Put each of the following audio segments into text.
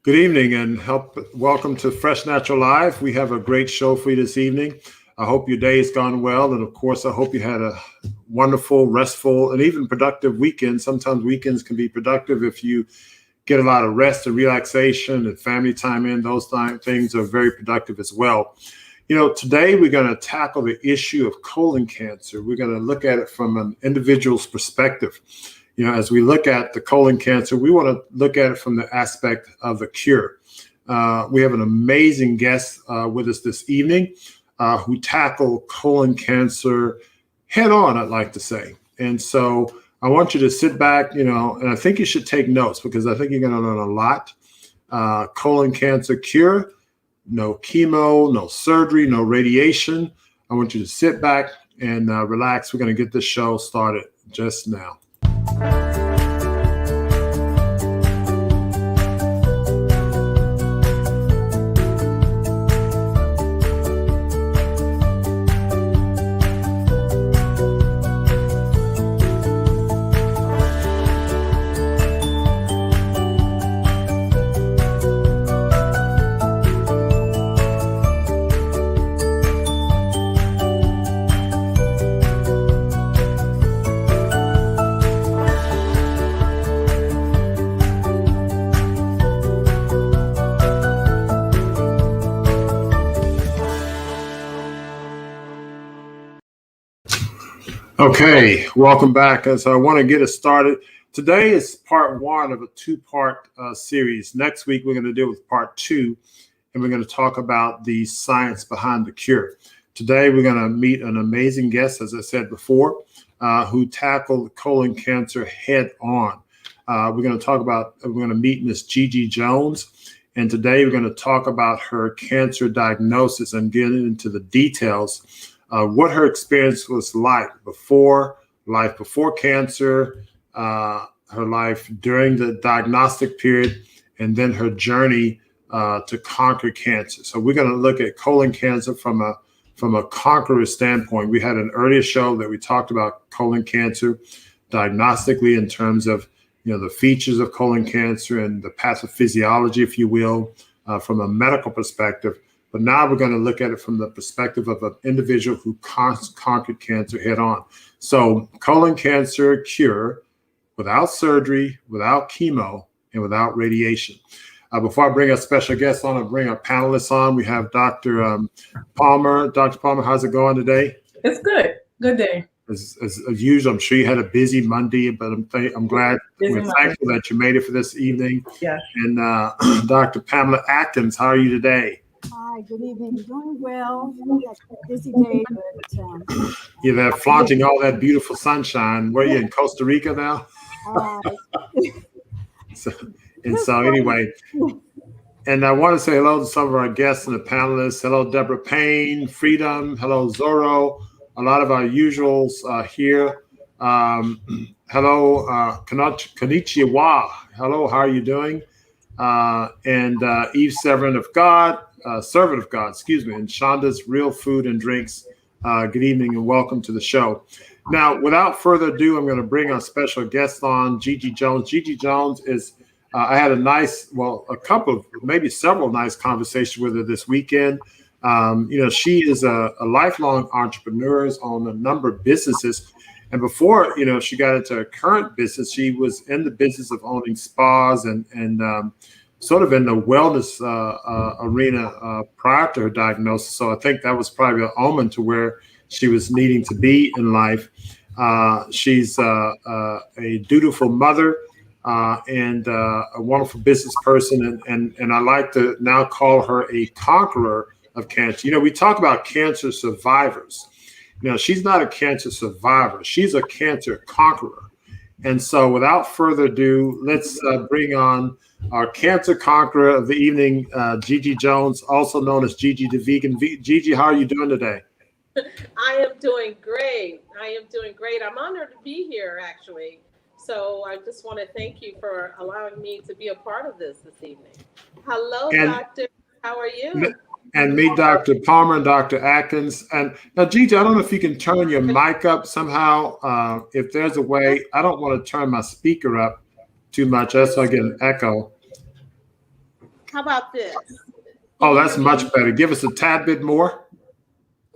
Good evening and welcome to Fresh Natural Live. We have a great show for you this evening. I hope your day has gone well. And of course, I hope you had a wonderful, restful, and even productive weekend. Sometimes weekends can be productive if you get a lot of rest and relaxation and family time in. Those things are very productive as well. Today we're going to tackle the issue of colon cancer. We're going to look at it from an individual's perspective. As we look at the colon cancer, we want to look at it from the aspect of the cure. We have an amazing guest with us this evening who tackle colon cancer head on, I'd like to say. And so I want you to sit back, and I think you should take notes because I think you're going to learn a lot. Colon cancer cure, no chemo, no surgery, no radiation. I want you to sit back and relax. We're going to get this show started just now. Okay, welcome back. As I want to get us started, today is part one of a two-part series. Next week, we're going to deal with part two, and we're going to talk about the science behind the cure. Today, we're going to meet an amazing guest, as I said before, who tackled colon cancer head on. We're going to meet Miss Gigi Jones, and today we're going to talk about her cancer diagnosis and get into the details what her experience was like before cancer, her life during the diagnostic period, and then her journey to conquer cancer. So we're going to look at colon cancer from a conqueror standpoint. We had an earlier show that we talked about colon cancer diagnostically in terms of the features of colon cancer and the pathophysiology, if you will, from a medical perspective. But now we're going to look at it from the perspective of an individual who conquered cancer head on. So colon cancer cure without surgery, without chemo, and without radiation. Before I bring a special guest on, I'll bring our panelists on. We have Dr. Palmer. Dr. Palmer, how's it going today? It's good. Good day. As usual, I'm sure you had a busy Monday, but I'm glad we're thankful that you made it for this evening. Yeah. And Dr. Pamela Atkins, how are you today? Hi, good evening. Doing well. Busy day, but you're there flaunting all that beautiful sunshine. Where are you in Costa Rica now? So anyway, and I want to say hello to some of our guests and the panelists. Hello, Deborah Payne, Freedom. Hello, Zorro. A lot of our usuals here. Hello, Konnichiwa. Hello, how are you doing? And Eve Servant of God, and Shonda's Real Food and Drinks. Good evening and welcome to the show. Now, without further ado, I'm going to bring our special guest on, Gigi Jones. Gigi Jones is, I had maybe several nice conversations with her this weekend. She is a lifelong entrepreneur, on a number of businesses. And before, she got into her current business, she was in the business of owning spas and sort of in the wellness arena prior to her diagnosis. So I think that was probably an omen to where she was needing to be in life. She's a dutiful mother and a wonderful business person. And I like to now call her a conqueror of cancer. We talk about cancer survivors. She's not a cancer survivor. She's a cancer conqueror. And so without further ado, let's bring on our cancer conqueror of the evening, Gigi Jones, also known as Gigi the Vegan. Gigi, how are you doing today? I am doing great. I'm honored to be here, actually. So I just want to thank you for allowing me to be a part of this evening. Hello, Doctor. How are you? And me, Dr. Palmer and Dr. Atkins. And now, Gigi, I don't know if you can turn your mic up somehow. If there's a way, I don't want to turn my speaker up too much. That's so I get an echo. How about this? Oh, that's much better. Give us a tad bit more.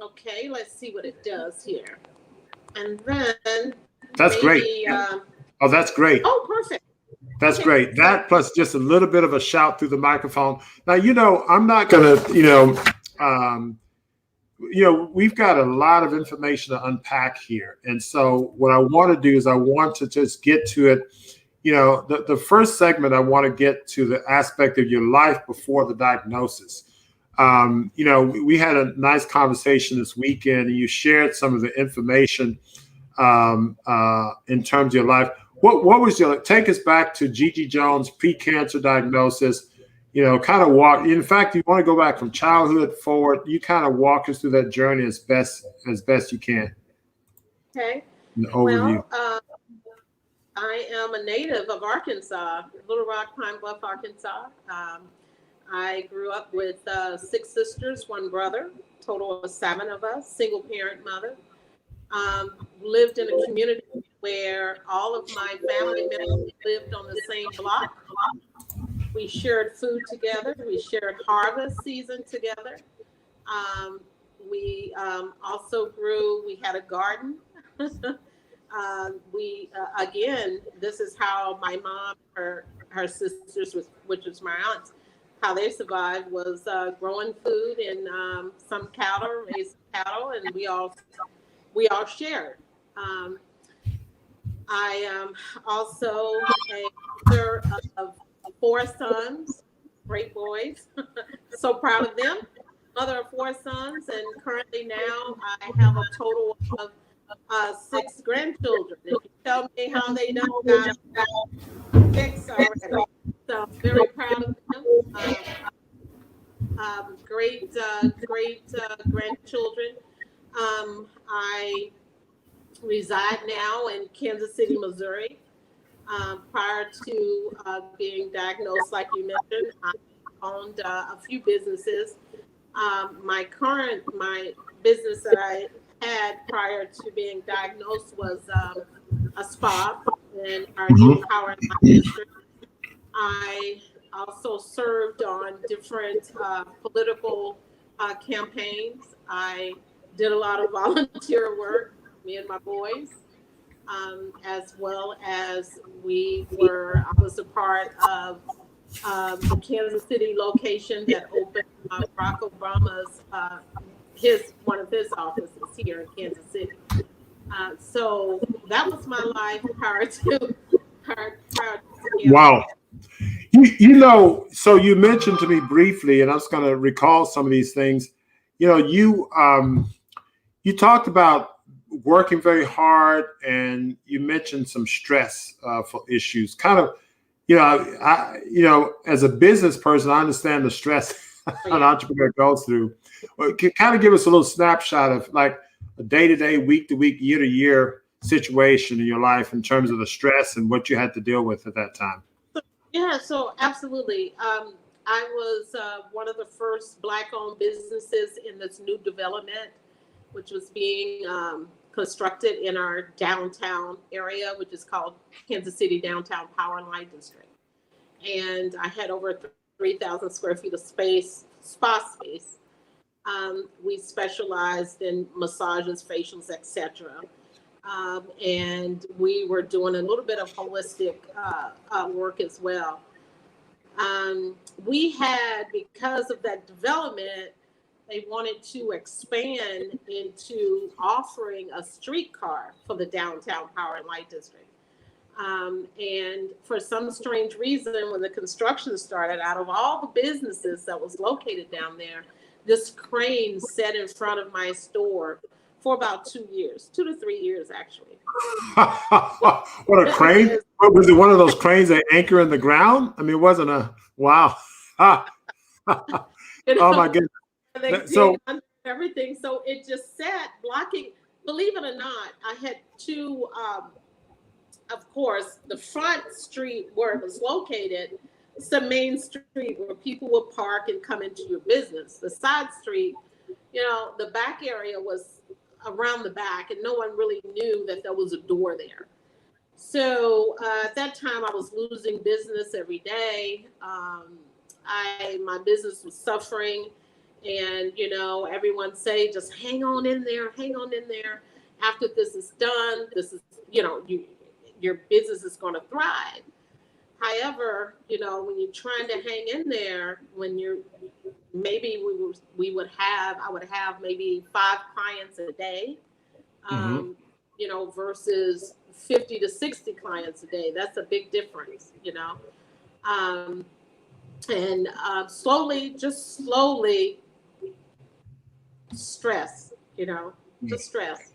Okay, let's see what it does here. And then that's maybe, great. Oh, that's great. Oh, perfect. That's Okay. great. That plus just a little bit of a shout through the microphone. Now, I'm not going to, we've got a lot of information to unpack here. And so what I want to do is I want to just get to it. The first segment, I want to get to the aspect of your life before the diagnosis. We had a nice conversation this weekend, and you shared some of the information in terms of your life. What was take us back to Gigi Jones' pre-cancer diagnosis, kind of walk. In fact, you want to go back from childhood forward. You kind of walk us through that journey as best you can. Okay. An overview. Well, I am a native of Arkansas, Little Rock, Pine Bluff, Arkansas. I grew up with 6 sisters, 1 brother, total of 7 of us, single parent mother. Lived in a community where all of my family members lived on the same block. We shared food together. We shared harvest season together. We also grew, we had a garden. Again, this is how my mom, her sisters, which was my aunts, how they survived was growing food and some cattle, raised cattle, and we all shared. I am also a mother of 4 sons, great boys. So proud of them. Mother of 4 sons, and currently now I have a total of 6 grandchildren. If you tell me how they done got 6 already. So very proud of them. Great grandchildren. I reside now in Kansas City, Missouri. Prior to being diagnosed, like you mentioned, I owned a few businesses. My business that I had prior to being diagnosed was a spa in our new Power and Light district. I also served on different political campaigns. I did a lot of volunteer work, me and my boys, as well as I was a part of the Kansas City location that opened Barack Obama's one of his offices here in Kansas City. So that was my life prior to Wow. So you mentioned to me briefly, and I was going to recall some of these things. You talked about working very hard, and you mentioned some stress for issues. Kind of, as a business person, I understand the stress an entrepreneur goes through. Kind of give us a little snapshot of like a day-to-day, week-to-week, year-to-year situation in your life in terms of the stress and what you had to deal with at that time. Yeah, so absolutely. I was one of the first Black-owned businesses in this new development, which was being constructed in our downtown area, which is called Kansas City Downtown Power and Light District. And I had over 3,000 square feet of spa space. We specialized in massages, facials, etc. And we were doing a little bit of holistic work as well. We had, because of that development, they wanted to expand into offering a streetcar for the downtown Power and Light District. And for some strange reason, when the construction started, out of all the businesses that was located down there, this crane sat in front of my store for about 2 years, 2 to 3 years, actually. What a crane? Was it one of those cranes that anchor in the ground? I mean, it wasn't wow. Oh my goodness. They So did everything. So it just sat blocking. Believe it or not, I had 2, of course, the front street where it was located, it's the main street where people would park and come into your business. The side street, the back area was around the back, and no one really knew that there was a door there. So at that time, I was losing business every day. my business was suffering, and everyone say, just hang on in there, hang on in there. After this is done, this is your business is going to thrive. However, when you're trying to hang in there, when you're maybe I would have maybe 5 clients a day, versus 50 to 60 clients a day. That's a big difference, and slowly stress, just stress.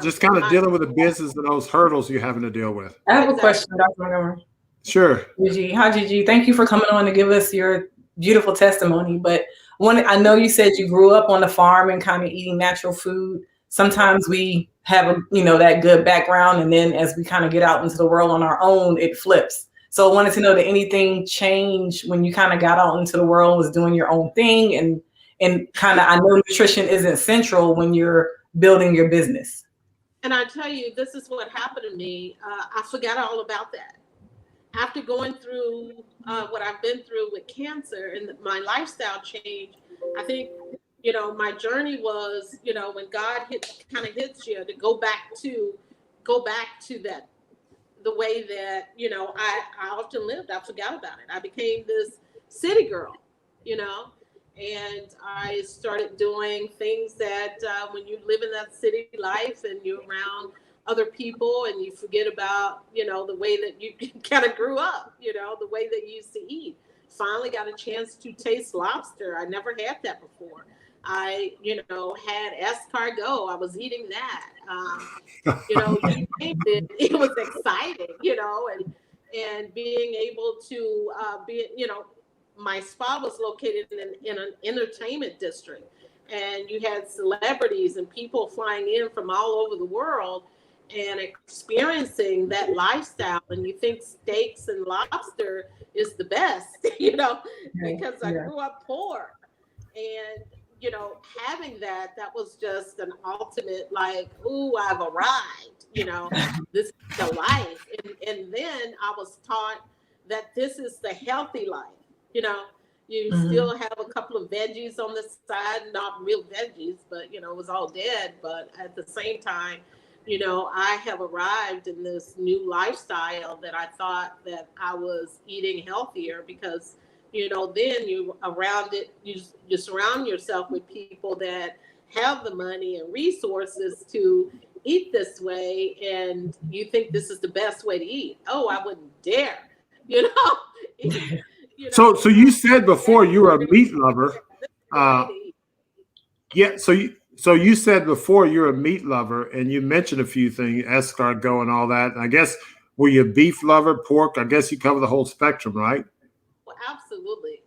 Just kind of dealing with the business and those hurdles you're having to deal with. I have a question, Dr. Montgomery. Sure. Gigi. Hi, Gigi. Thank you for coming on to give us your beautiful testimony. But I know you said you grew up on the farm and kind of eating natural food. Sometimes we have that good background, and then as we kind of get out into the world on our own, it flips. So I wanted to know, that anything changed when you kind of got out into the world, was doing your own thing, and kind of, I know nutrition isn't central when you're building your business. And I tell you, this is what happened to me. I forgot all about that. After going through what I've been through with cancer and my lifestyle change, I think, my journey was, when God kind of hits you, to go back to that, the way that, I often lived. I forgot about it. I became this city girl, and I started doing things that when you live in that city life and you're around other people and you forget about, the way that you kind of grew up, the way that you used to eat. Finally got a chance to taste lobster. I never had that before. I, had escargot. I was eating that. You named it. It was exciting, and being able to my spa was located in an entertainment district, and you had celebrities and people flying in from all over the world and experiencing that lifestyle. And you think steaks and lobster is the best, because I grew up poor. And, having that was just an ultimate, like, ooh, I've arrived, this is the life. And then I was taught that this is the healthy life. You still have a couple of veggies on the side, not real veggies, but, it was all dead. But at the same time, I have arrived in this new lifestyle that I thought that I was eating healthier, because, then you surround yourself with people that have the money and resources to eat this way, and you think this is the best way to eat. Oh, I wouldn't dare, So you said before you were a meat lover. Yeah. So you said before you're a meat lover, and you mentioned a few things, escargot and all that. I guess, were you a beef lover, pork? I guess you cover the whole spectrum, right? Well, absolutely.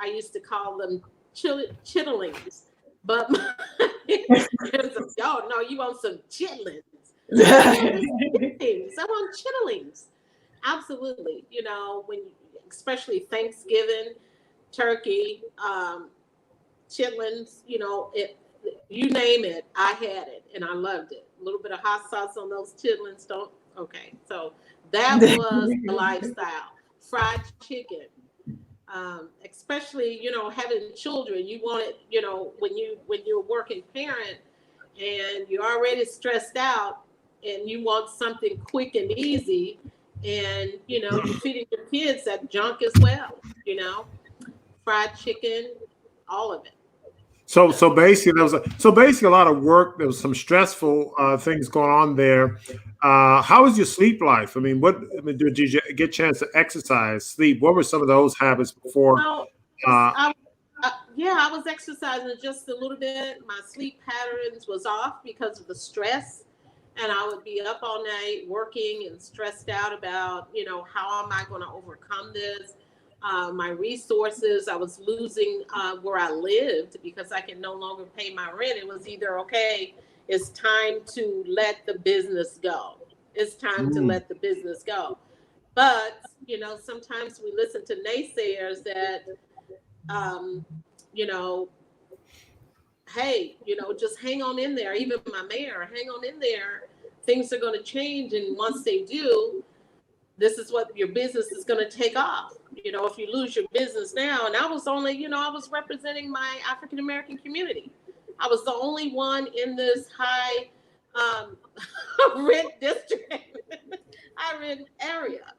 I used to call them chitterlings, but no, you want some chitlins. I want chitterlings. Absolutely. Especially Thanksgiving, turkey, chitlins, you name it, I had it and I loved it. A little bit of hot sauce on those chitlins. Okay. So that was the lifestyle. Fried chicken, especially, having children, you want it, when you're a working parent and you're already stressed out and you want something quick and easy, and, you're feeding your kids that junk as well, fried chicken, all of it. So basically, a lot of work. There was some stressful things going on there. How was your sleep life? Did you get a chance to exercise, sleep? What were some of those habits before? I was exercising just a little bit. My sleep patterns was off because of the stress, and I would be up all night working and stressed out about, how am I going to overcome this? My resources, I was losing where I lived because I could no longer pay my rent. It was either, okay, it's time to let the business go. It's time to let the business go. But, sometimes we listen to naysayers that, hey, just hang on in there. Even my mayor, hang on in there. Things are going to change. And once they do, this is what your business is going to take off. You know, if you lose your business now, and I was only, you know, I was representing my African American community. I was the only one in this high rent district, high rent area.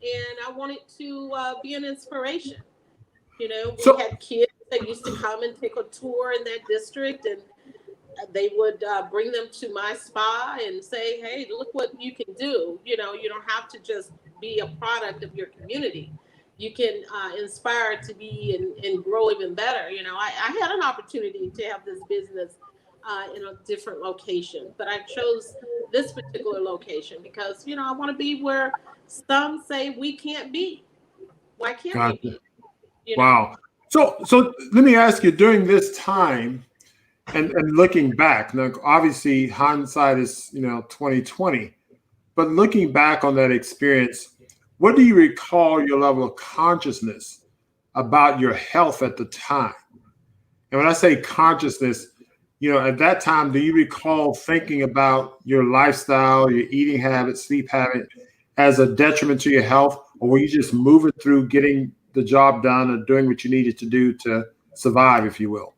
And I wanted to be an inspiration. You know, we had kids that used to come and take a tour in that district, and they would bring them to my spa and say, hey, look what you can do. You know, you don't have to just be a product of your community. You can inspire to be and grow even better. You know, I had an opportunity to have this business in a different location, but I chose this particular location because, you know, I want to be where some say we can't be. Why can't we be? You know? Wow. So let me ask you, during this time and looking back, now obviously hindsight is, you know, 2020, but looking back on that experience, what do you recall your level of consciousness about your health at the time? And when I say consciousness, you know, at that time, do you recall thinking about your lifestyle, your eating habits, sleep habit as a detriment to your health, or were you just moving through getting the job done or doing what you needed to do to survive, if you will?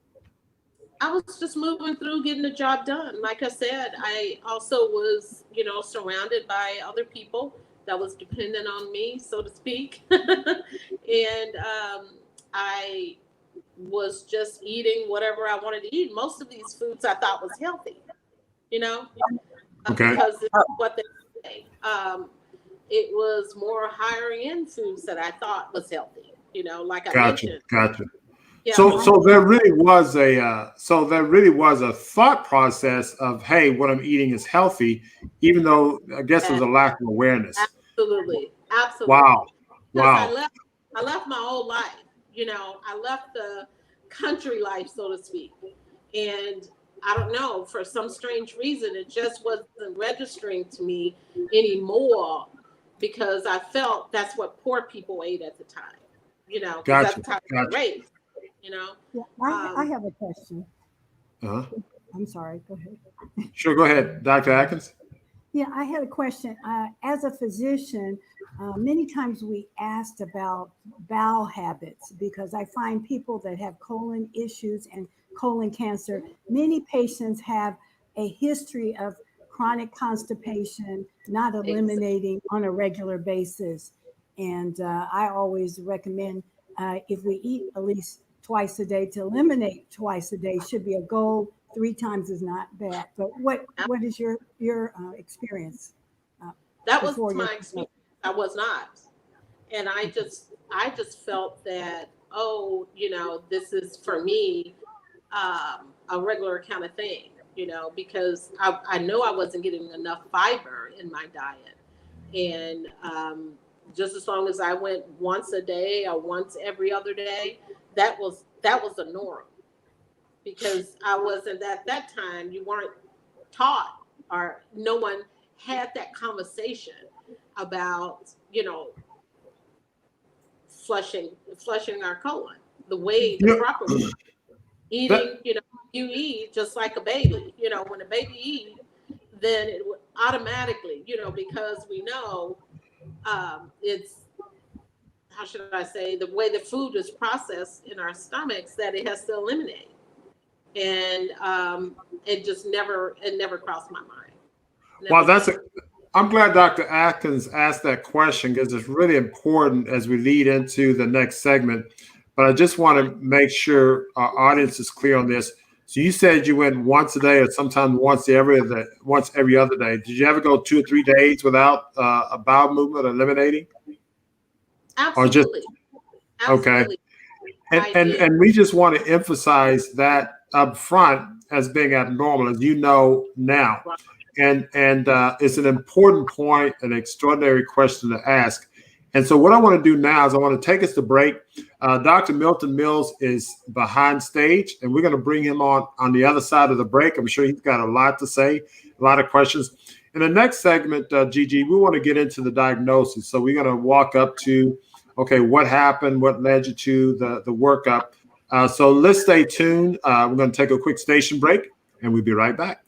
I was just moving through getting the job done. Like I said, I also was, you know, surrounded by other people that was dependent on me, so to speak. And I was just eating whatever I wanted to eat. Most of these foods I thought was healthy, you know, because it's what they say. It was more higher end foods that I thought was healthy, you know, like I mentioned. Gotcha. Yeah. So there really was a thought process of, hey, what I'm eating is healthy, even though I guess there's a lack of awareness. Absolutely. Wow. I left my old life, you know, I left the country life, so to speak. And I don't know, for some strange reason, it just wasn't registering to me anymore because I felt that's what poor people ate at the time, you know, because that's how they were raised. You know, Yeah, I have a question. Uh-huh. I'm sorry. Go ahead. Sure, go ahead, Dr. Atkins. Yeah, I had a question. As a physician, many times we asked about bowel habits because I find people that have colon issues and colon cancer, many patients have a history of chronic constipation, not eliminating on a regular basis. And I always recommend if we eat at least twice a day, to eliminate twice a day should be a goal. 3 times is not bad. But what is your experience? That was my experience. I was not. And I just felt that, oh, you know, this is for me a regular kind of thing, you know, because I know I wasn't getting enough fiber in my diet. And just as long as I went once a day or once every other day, that was the norm. Because I wasn't at that time, you weren't taught, or no one had that conversation about, you know, flushing our colon the proper way. Eating, you know, you eat just like a baby. You know, when a baby eats, then it would automatically, you know, because we know it's, how should I say, the way the food is processed in our stomachs, that it has to eliminate. And it never crossed my mind. Well, I'm glad Dr. Atkins asked that question because it's really important as we lead into the next segment. But I just want to make sure our audience is clear on this. So you said you went once a day or sometimes once every other day. Did you ever go 2 or 3 days without a bowel movement eliminating? Absolutely. Okay. And we just want to emphasize that up front as being abnormal, as you know now. And it's an important point, an extraordinary question to ask. And so what I want to do now is I want to take us to break. Dr. Milton Mills is behind stage, and we're going to bring him on the other side of the break. I'm sure he's got a lot to say, a lot of questions. In the next segment, Gigi, we want to get into the diagnosis. So we're going to walk up to, okay, what happened, what led you to the workup. So let's stay tuned. We're going to take a quick station break, and we'll be right back.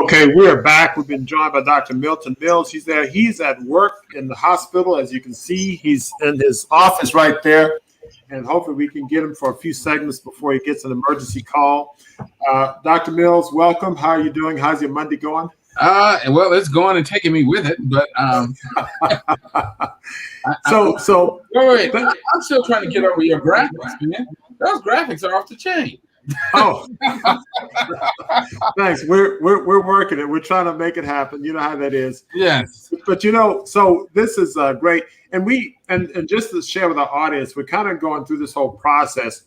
Okay, we're back. We've been joined by Dr. Milton Mills. He's there. He's at work in the hospital. As you can see, he's in his office right there. And hopefully we can get him for a few segments before he gets an emergency call. Dr. Mills, welcome. How are you doing? How's your Monday going? Well, it's going and taking me with it, but wait, I'm still trying to get over your graphics, man. Those graphics are off the chain. Oh, thanks. We're working it. We're trying to make it happen. You know how that is. Yes. But so this is great, and and just to share with our audience, we're kind of going through this whole process,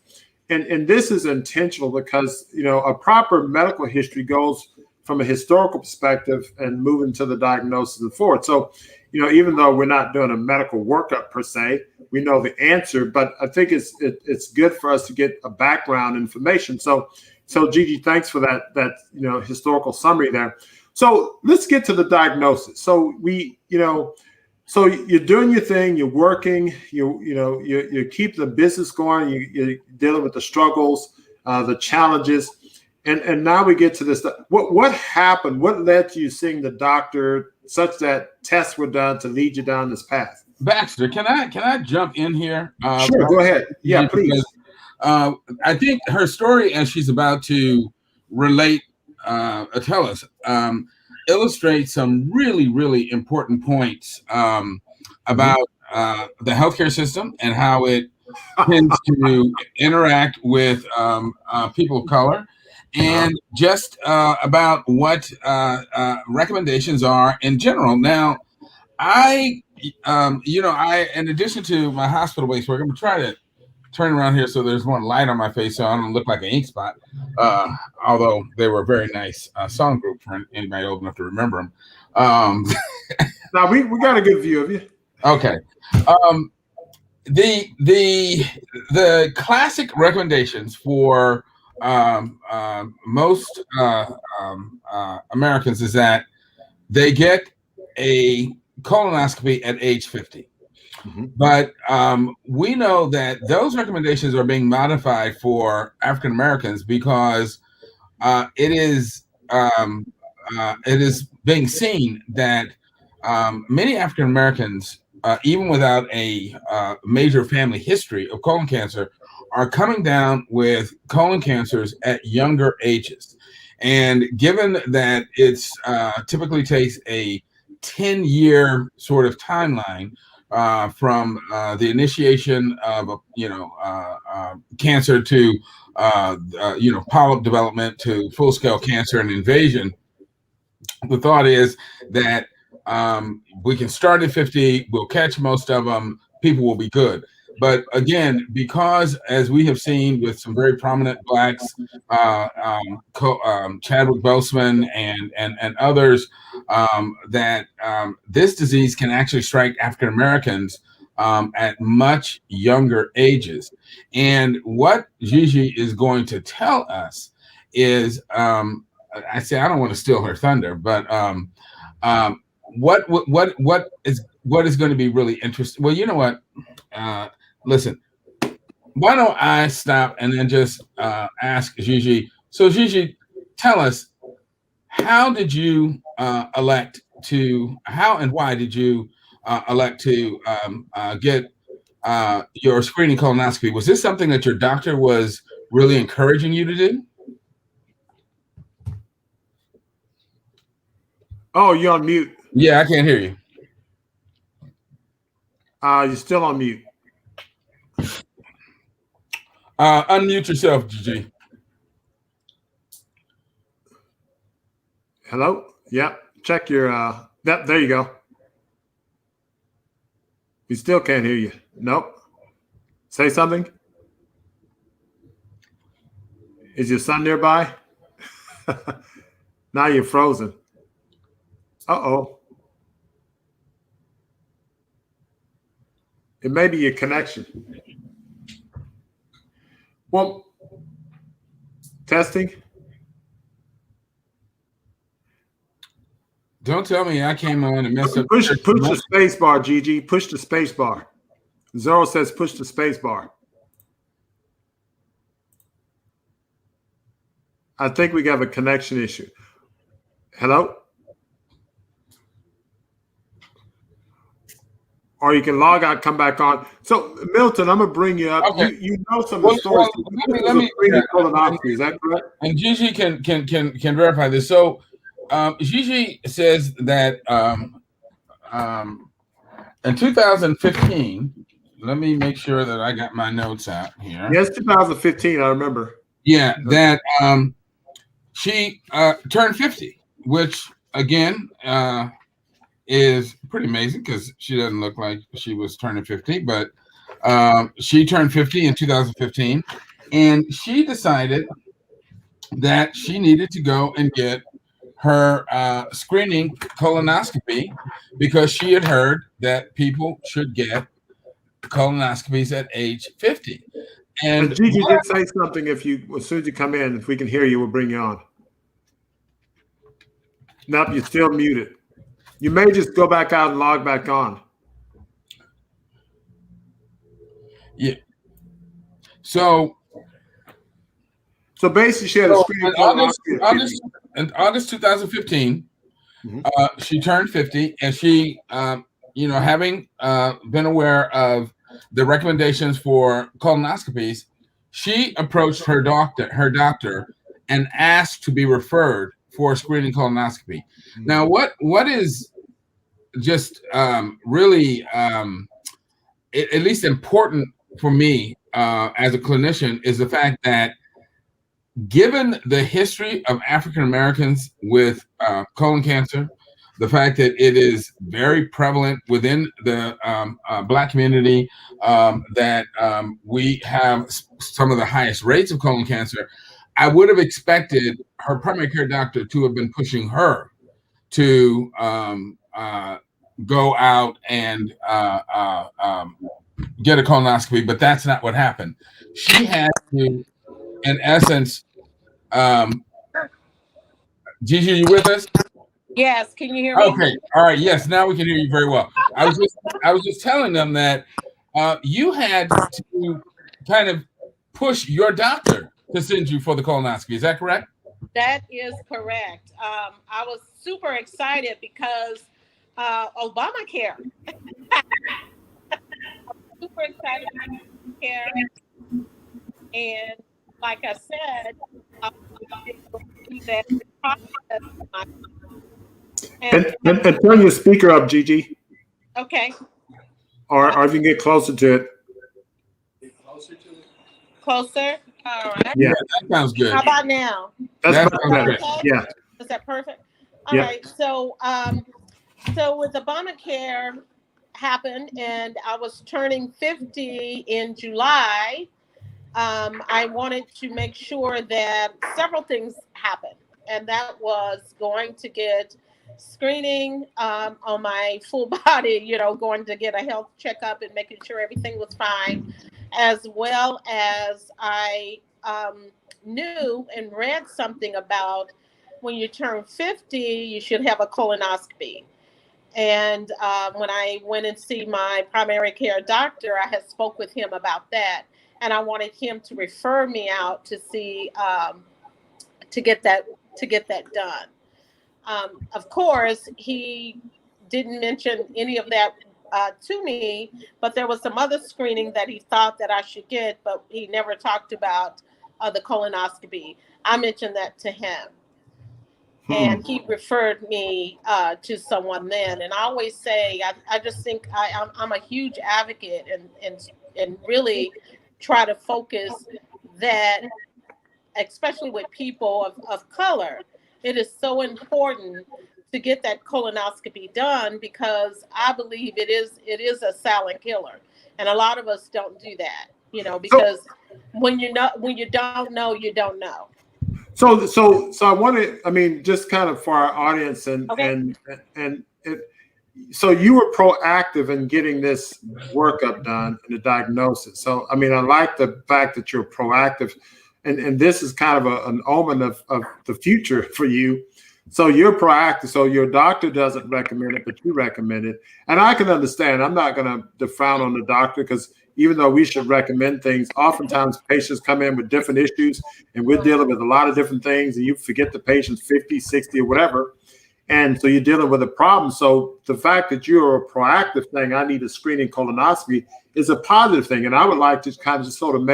and this is intentional because a proper medical history goes from a historical perspective and moving to the diagnosis and forward. So, even though we're not doing a medical workup per se, we know the answer, but I think it's good for us to get a background information. So Gigi, thanks for that historical summary there. So let's get to the diagnosis. So so you're doing your thing, you're working, you keep the business going, you're dealing with the struggles, the challenges. And now we get to this. What happened? What led to you seeing the doctor such that tests were done to lead you down this path? Baxter, can I jump in here? Sure, go ahead. Yeah, please. I think her story, as she's about to tell us, illustrates some really, really important points about the healthcare system and how it tends to interact with people of color. And just about what recommendations are in general. Now, I in addition to my hospital-based work, I'm gonna try to turn around here so there's more light on my face, so I don't look like an ink spot. Although they were a very nice song group for anybody old enough to remember them. Now we got a good view of you. Okay. The classic recommendations for most Americans is that they get a colonoscopy at age 50. Mm-hmm. But we know that those recommendations are being modified for African Americans because it is being seen that many African Americans, even without a major family history of colon cancer, are coming down with colon cancers at younger ages. And given that it's typically takes a 10-year sort of timeline from the initiation of cancer to polyp development to full-scale cancer and invasion, the thought is that we can start at 50, we'll catch most of them, people will be good. But again, because as we have seen with some very prominent Blacks, Chadwick Boseman and others, that this disease can actually strike African Americans at much younger ages. And what Gigi is going to tell us is, I don't want to steal her thunder, but what is going to be really interesting? Well, you know what? Listen, why don't I stop and then just ask Gigi? So Gigi, tell us, how did you elect to, how and why did you elect to get your screening colonoscopy? Was this something that your doctor was really encouraging you to do? Oh, you're on mute. Yeah, I can't hear you. You're still on mute. Unmute yourself, Gigi. Hello? Yep. Check your there you go. We still can't hear you. Nope. Say something. Is your son nearby? Now you're frozen. Uh-oh. It may be your connection. Well, testing. Don't tell me I came on and messed up. Push the space bar, Gigi. Push the space bar. Zoro says push the space bar. I think we have a connection issue. Hello? Or you can log out, come back on. So, Milton, I'm going to bring you up. Okay. You know some of the stories. Let me colonoscopy, is that correct? And Gigi can verify this. So, Gigi says that in 2015, let me make sure that I got my notes out here. Yes, 2015, I remember. Yeah, that she turned 50, which again is pretty amazing because she doesn't look like she was turning 50, but she turned 50 in 2015, and she decided that she needed to go and get her screening colonoscopy because she had heard that people should get colonoscopies at age 50. And Gigi did say something. As soon as you come in, if we can hear you, we'll bring you on. Nope, you're still muted. You may just go back out and log back on. Yeah. So basically, she had a screening colonoscopy. In August 2015, she turned 50, and she, having been aware of the recommendations for colonoscopies, she approached her doctor, and asked to be referred for a screening colonoscopy. Now, what is just really, at least important for me as a clinician, is the fact that given the history of African Americans with colon cancer, the fact that it is very prevalent within the Black community, that we have some of the highest rates of colon cancer, I would have expected her primary care doctor to have been pushing her to go out and get a colonoscopy, but that's not what happened. She had to, in essence, Gigi, are you with us? Yes, can you hear me? Okay, all right, yes, now we can hear you very well. I was just telling them that you had to kind of push your doctor to send you for the colonoscopy. Is that correct? That is correct. I was super excited because Obamacare. Super excited about Obamacare. And like I said, and turn your speaker up, Gigi. Okay. Or if you can get closer to it. Closer? All right. Yeah, that sounds good. How about now? That's better. Okay? Yeah. Is that perfect? All right. So, so with Obamacare happened, and I was turning 50 in July, I wanted to make sure that several things happened, and that was going to get screening on my full body, going to get a health checkup and making sure everything was fine, as well as I knew and read something about when you turn 50, you should have a colonoscopy. And when I went and see my primary care doctor, I had spoke with him about that. And I wanted him to refer me out to see, to get that done. Of course, he didn't mention any of that to me, but there was some other screening that he thought that I should get, but he never talked about the colonoscopy. I mentioned that to him. And he referred me to someone then. And I always say, I just think I'm a huge advocate and really try to focus that, especially with people of color, it is so important to get that colonoscopy done, because I believe it is a silent killer. And a lot of us don't do that, because when you don't know, you don't know. So I wanted, just kind of for our audience so you were proactive in getting this workup done and the diagnosis. So, I like the fact that you're proactive, and this is kind of an omen of the future for you. So you're proactive. So your doctor doesn't recommend it, but you recommend it. And I can understand. I'm not going to frown on the doctor because, even though we should recommend things, oftentimes patients come in with different issues, and we're dealing with a lot of different things, and you forget the patient's 50, 60, or whatever. And so you're dealing with a problem. So the fact that you're proactive saying, I need a screening colonoscopy, is a positive thing. And I would like to kind of just sort of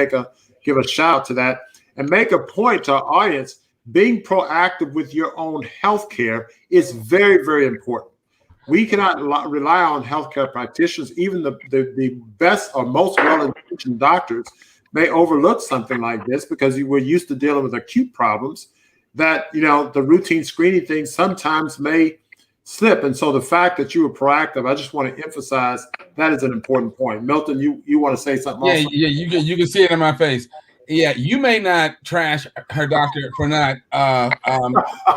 give a shout out to that and make a point to our audience. Being proactive with your own health care is very, very important. We cannot rely on healthcare practitioners. Even the best or most well-intentioned doctors may overlook something like this because we're used to dealing with acute problems that, the routine screening things sometimes may slip. And so the fact that you were proactive, I just want to emphasize that is an important point. Milton, you want to say something else? Yeah, you can see it in my face. Yeah, you may not trash her doctor for not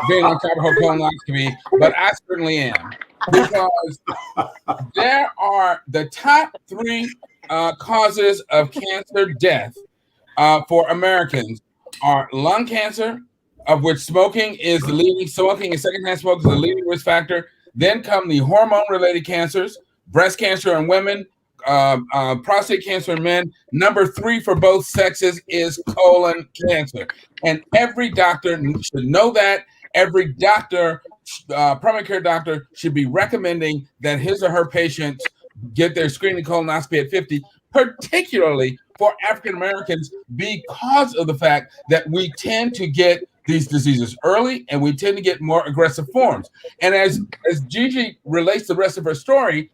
being on top of her colonoscopy, but I certainly am. Because there are the top 3 causes of cancer death for Americans are lung cancer, of which smoking and secondhand smoke is the leading risk factor. Then come the hormone-related cancers, breast cancer in women, prostate cancer in men. Number 3 for both sexes is colon cancer. And every doctor should know that. Every doctor, primary care doctor, should be recommending that his or her patients get their screening colonoscopy at 50, particularly for African Americans, because of the fact that we tend to get these diseases early and we tend to get more aggressive forms. And as Gigi relates the rest of her story,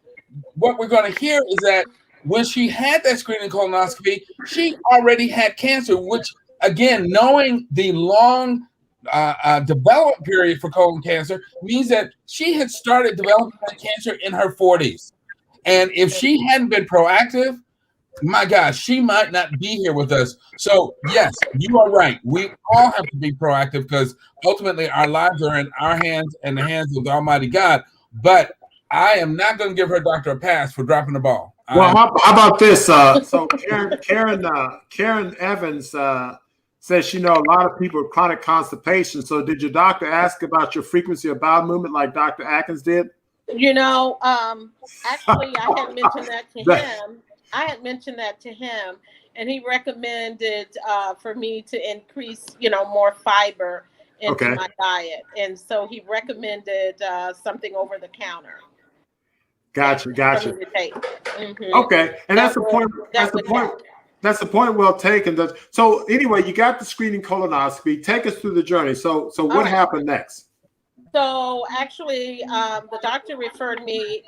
what we're going to hear is that when she had that screening colonoscopy, she already had cancer, which, again, knowing the long development period for colon cancer means that she had started developing that cancer in her 40s. And if she hadn't been proactive, my gosh, she might not be here with us. So, yes, you are right. We all have to be proactive because ultimately our lives are in our hands and the hands of the Almighty God. But I am not going to give her doctor a pass for dropping the ball. Well, how about this? So Karen Evans says she know a lot of people with chronic constipation. So did your doctor ask about your frequency of bowel movement like Dr. Atkins did? Actually, I had mentioned that to him. And he recommended for me to increase, more fiber into my diet. And so he recommended something over the counter. Gotcha. Mm-hmm. Okay, and that's the point. That's the point well taken. So anyway, you got the screening colonoscopy. Take us through the journey. So what happened next? So actually, the doctor referred me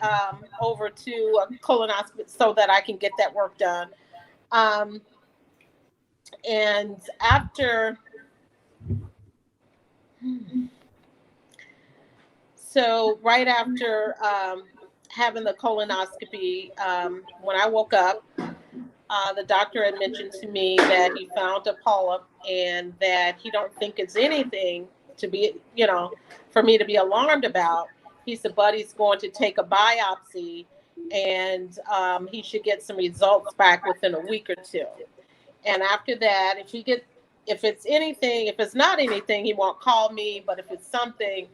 over to a colonoscopy so that I can get that work done. And after, right after having the colonoscopy, when I woke up, the doctor had mentioned to me that he found a polyp and that he don't think it's anything to be, for me to be alarmed about. He said, but he's going to take a biopsy and he should get some results back within a week or 2. And after that, if it's not anything, he won't call me. But if it's something,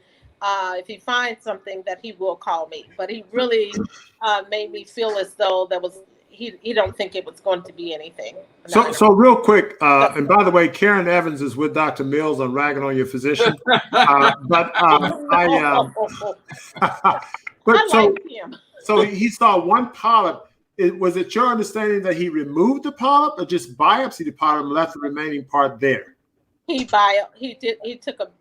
if he finds something, that he will call me. But he really made me feel as though he don't think it was going to be anything. So real quick, and by the way, Karen Evans is with Dr. Mills on Ragging on Your Physician. So he saw one polyp. Was it your understanding that he removed the polyp or just biopsied the polyp and left the remaining part there? He took a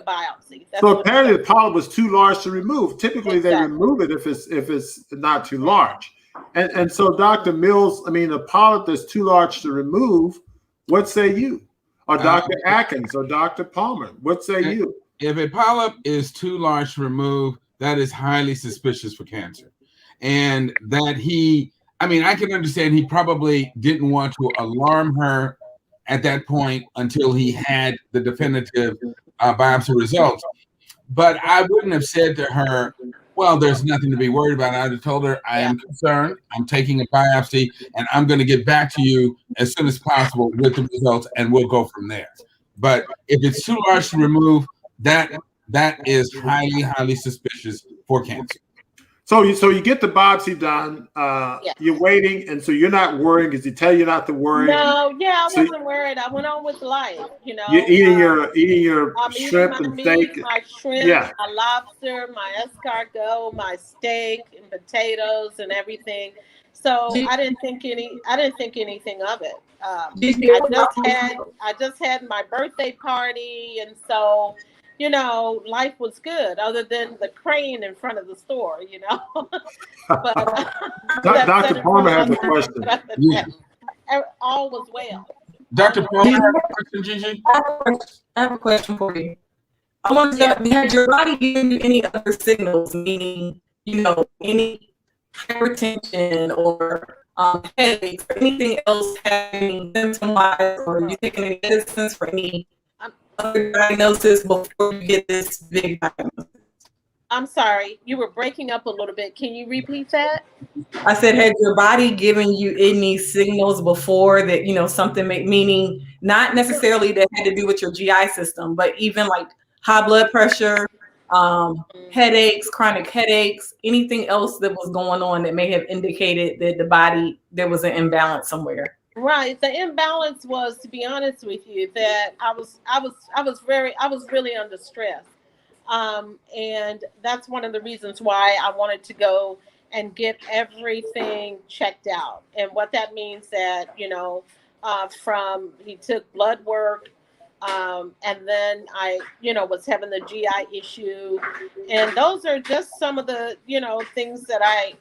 biopsy. So apparently the polyp was too large to remove. Typically they remove it if it's not too large. And so Dr. Mills, the polyp that's too large to remove, what say you? Or Dr. Atkins or Dr. Palmer, what say you? If a polyp is too large to remove, that is highly suspicious for cancer. And that I can understand he probably didn't want to alarm her at that point until he had the definitive biopsy results. But I wouldn't have said to her, well, there's nothing to be worried about. I'd have told her, I am concerned. I'm taking a biopsy, and I'm going to get back to you as soon as possible with the results, and we'll go from there. But if it's too large to remove, that is highly, highly suspicious for cancer. So you get the biopsy done. Yeah. You're waiting, and so you're not worrying because they tell you not to worry. No, yeah, I So wasn't worried. I went on with life, you you're know. eating your I'm eating shrimp my and meat, steak. my shrimp, Yeah. my lobster, my escargot, my steak and potatoes and everything. So I didn't think anything of it. I just had my birthday party, and so, you know, life was good other than the crane in front of the store, you know. But Dr. Palmer has a question. Yeah. all was well. Dr. Palmer, have a question, Gigi? I have a question for you. I want to know, had your body given you any other signals, meaning, you know, any hypertension or headaches or anything else happening symptom-wise, or you taking any medicines for any other diagnosis before you get this big diagnosis? I'm sorry, you were breaking up a little bit. Can you repeat that? I said, had your body given you any signals before that, you know, something meaning not necessarily that had to do with your GI system, but even like high blood pressure, headaches, chronic headaches, anything else that was going on that may have indicated that the body, there was an imbalance somewhere? Right. The imbalance was, to be honest with you, that I was really under stress. And that's one of the reasons why I wanted to go and get everything checked out. And what that means that, you know, from he took blood work, and then I, you know, was having the GI issue, and those are just some of the, you know, things that I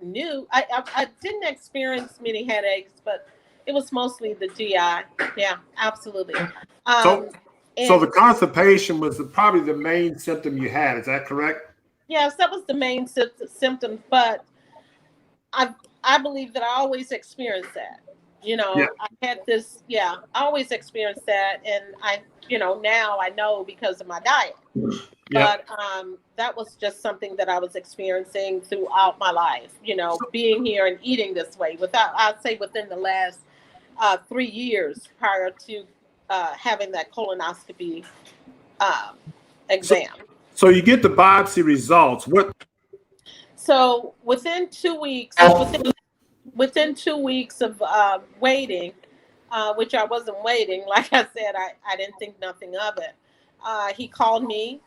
knew. I didn't experience many headaches, but it was mostly the GI. Yeah, absolutely. So the constipation was probably the main symptom you had. Is that correct? Yes, that was the main symptom. But I believe that I always experienced that. You know, Yeah. I had this. Yeah, I always experienced that, and you know, now I know because of my diet. Yeah. But that was just something that I was experiencing throughout my life. You know, being here and eating this way. I'd say within the last 3 years prior to having that colonoscopy exam. So you get the biopsy results. So within 2 weeks, within 2 weeks of waiting, which I wasn't waiting, like I said, I didn't think nothing of it. He called me.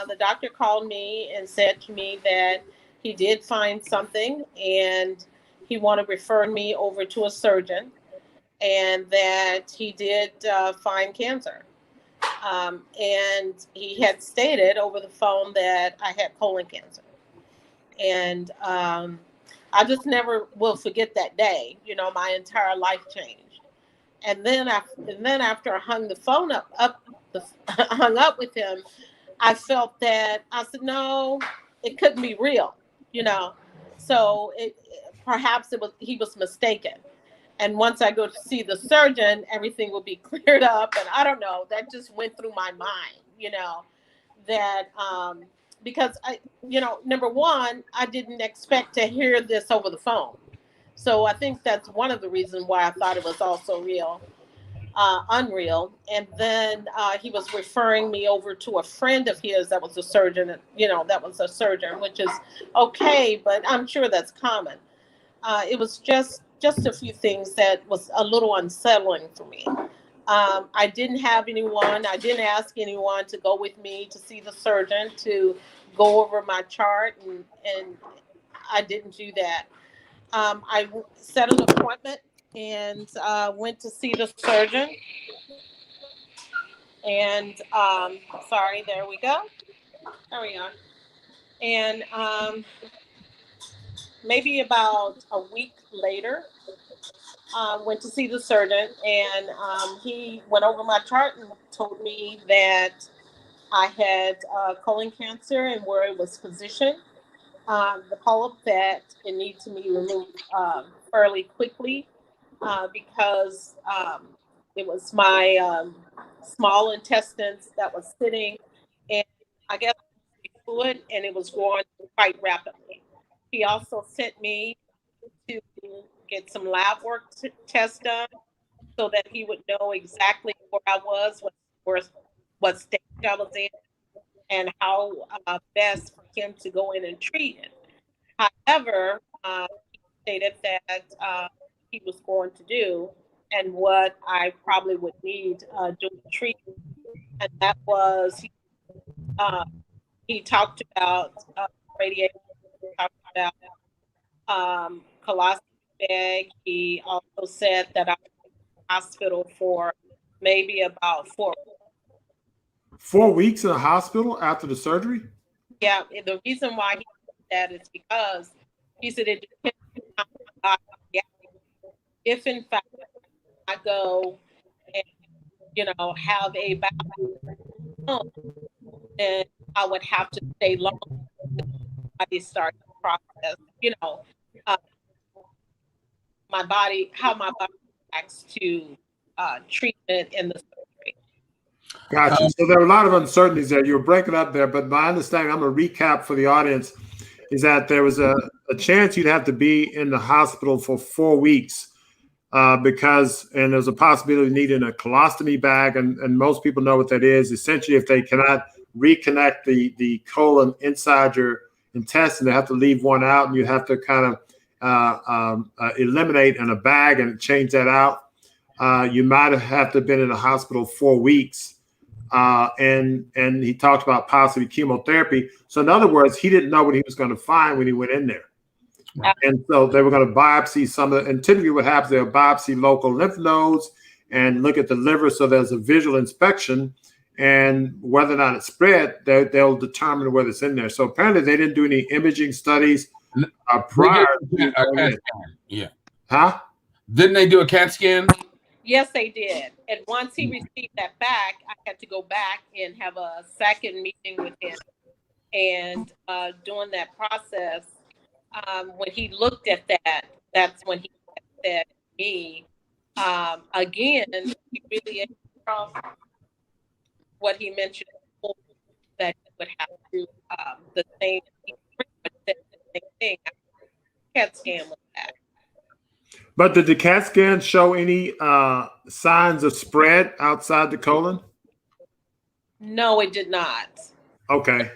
The doctor called me and said to me that he did find something, and he wanted to refer me over to a surgeon, and that he did find cancer. And he had stated over the phone that I had colon cancer. And I just never will forget that day. You know, my entire life changed. And then after I hung the phone hung up with him, I felt that I said, no, it couldn't be real. You know, so perhaps he was mistaken. And once I go to see the surgeon, everything will be cleared up. And I don't know, that just went through my mind, you know, that because you know, number one, I didn't expect to hear this over the phone. So I think that's one of the reasons why I thought it was also unreal. And then he was referring me over to a friend of his that was a surgeon, you know, which is okay, but I'm sure that's common. It was just a few things that was a little unsettling for me. I didn't ask anyone to go with me to see the surgeon to go over my chart, and I didn't do that. I set an appointment and went to see the surgeon. And sorry, there we go. There we are. And maybe about a week later, went to see the surgeon, and he went over my chart and told me that I had colon cancer and where it was positioned. The polyp that it needed to be removed fairly quickly because it was my small intestines that was sitting, and I guess fluid, and it was growing quite rapidly. He also sent me to get some lab work tests done so that he would know exactly where I was, what stage I was in, and how best for him to go in and treat it. However, he stated that he was going to do and what I probably would need during treatment. And that was he talked about radiation, talked about colostomy bag. He also said that I was in the hospital for maybe about 4 weeks. 4 weeks in the hospital after the surgery? Yeah, and the reason why he said that is because he said it depends on how my body reacts. If in fact I go and have a bowel, then I would have to stay long until my body starts the process. Uh, how my body reacts to treatment in the surgery. Gotcha. So there are a lot of uncertainties there. You were breaking up there, but my understanding, I'm going to recap for the audience, is that there was a chance you'd have to be in the hospital for 4 weeks because there's a possibility of needing a colostomy bag, and most people know what that is. Essentially, if they cannot reconnect the colon inside your intestine, they have to leave one out, and you have to kind of eliminate in a bag and change that out. You might have to have been in the hospital 4 weeks. And he talked about possibly chemotherapy. So in other words, he didn't know what he was going to find when he went in there. And so they were going to biopsy some of it. And typically what happens, they'll biopsy local lymph nodes and look at the liver. So there's a visual inspection, and whether or not it's spread, they'll determine whether it's in there. So apparently they didn't do any imaging studies prior to Yeah. Huh? Didn't they do a CAT scan? Yes, they did. And once he received that back, I had to go back and have a second meeting with him. And during that process, when he looked at that, that's when he said to me, again, he really what he mentioned before, that he would have to do the same thing. CAT scan with that. But did the CAT scan show any signs of spread outside the colon? No, it did not. Okay.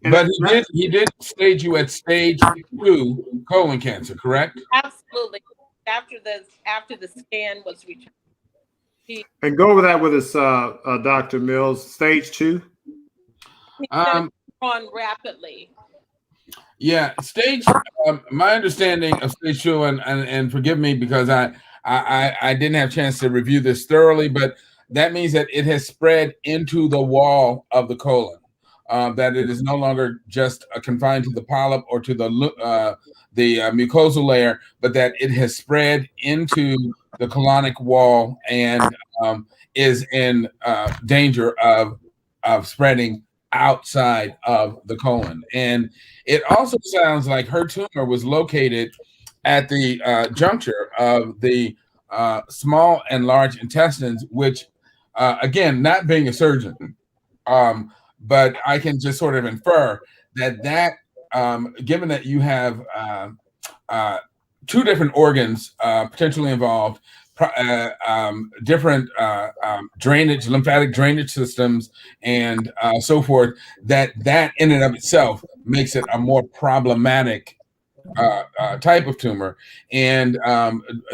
And But he did stage you at stage 2 colon cancer, correct? Absolutely. After the scan was returned. And go over that with us, Dr. Mills. Stage 2. On rapidly. Yeah, stage. My understanding of stage 2, and forgive me because I didn't have a chance to review this thoroughly, but that means that it has spread into the wall of the colon. That it is no longer just confined to the polyp or to the mucosal layer, but that it has spread into the colonic wall and is in danger of spreading outside of the colon. And it also sounds like her tumor was located at the juncture of the small and large intestines, which, again, not being a surgeon, but I can just sort of infer that given that you have 2 different organs potentially involved, different drainage, lymphatic drainage systems, and so forth, that in and of itself makes it a more problematic type of tumor. And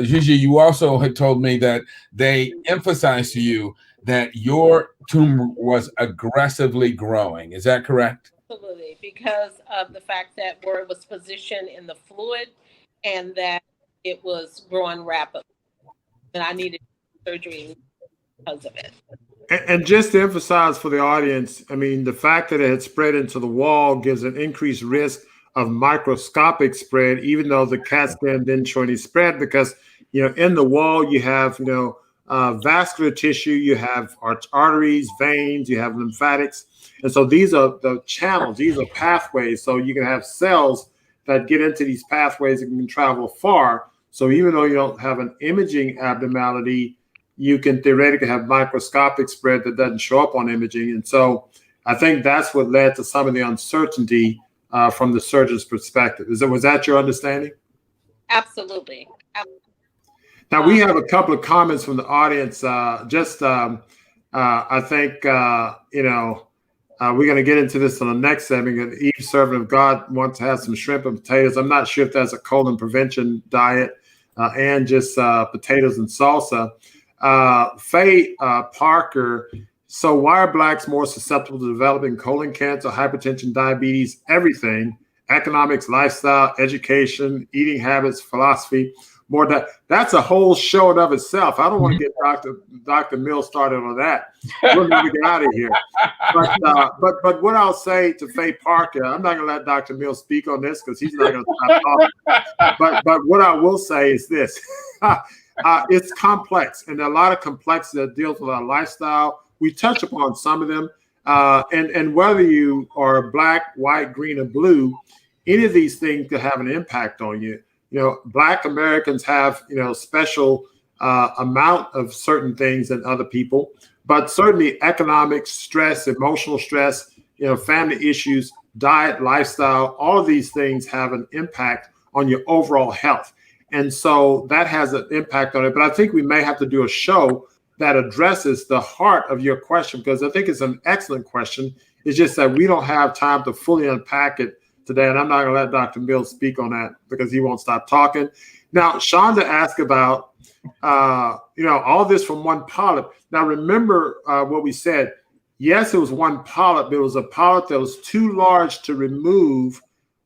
Gigi, you also had told me that they emphasized to you that your tumor was aggressively growing. Is that correct? Absolutely, because of the fact that where it was positioned in the fluid and that it was growing rapidly. And I needed surgery because of it. And just to emphasize for the audience, I mean, the fact that it had spread into the wall gives an increased risk of microscopic spread, even though the CAT scan didn't show any spread, because, in the wall, you have, vascular tissue, you have arteries, veins, you have lymphatics. And so these are the channels, these are pathways. So you can have cells that get into these pathways and can travel far. So even though you don't have an imaging abnormality, you can theoretically have microscopic spread that doesn't show up on imaging. And so I think that's what led to some of the uncertainty from the surgeon's perspective. Was that your understanding? Absolutely. Now, we have a couple of comments from the audience. I think, We're going to get into this in the next segment. Eve, servant of God, wants to have some shrimp and potatoes. I'm not sure if that's a colon prevention diet and just potatoes and salsa. Faye Parker, so why are Blacks more susceptible to developing colon cancer, hypertension, diabetes, everything? Economics, lifestyle, education, eating habits, philosophy, more that's a whole show in of itself. I don't want to get Dr. Mills started on that. We'll never get out of here. But what I'll say to Faye Parker, I'm not going to let Dr. Mills speak on this because he's not going to stop talking. But what I will say is this. It's complex, and there are a lot of complexity that deals with our lifestyle. We touch upon some of them. And whether you are black, white, green, or blue, any of these things could have an impact on you. You know, Black Americans have, special amount of certain things than other people, but certainly economic stress, emotional stress, family issues, diet, lifestyle, all of these things have an impact on your overall health. And so that has an impact on it. But I think we may have to do a show that addresses the heart of your question, because I think it's an excellent question. It's just that we don't have time to fully unpack it today. And I'm not going to let Dr. Mills speak on that because he won't stop talking. Now, Shonda asked about, all this from one polyp. Now, remember what we said. Yes, it was one polyp, but it was a polyp that was too large to remove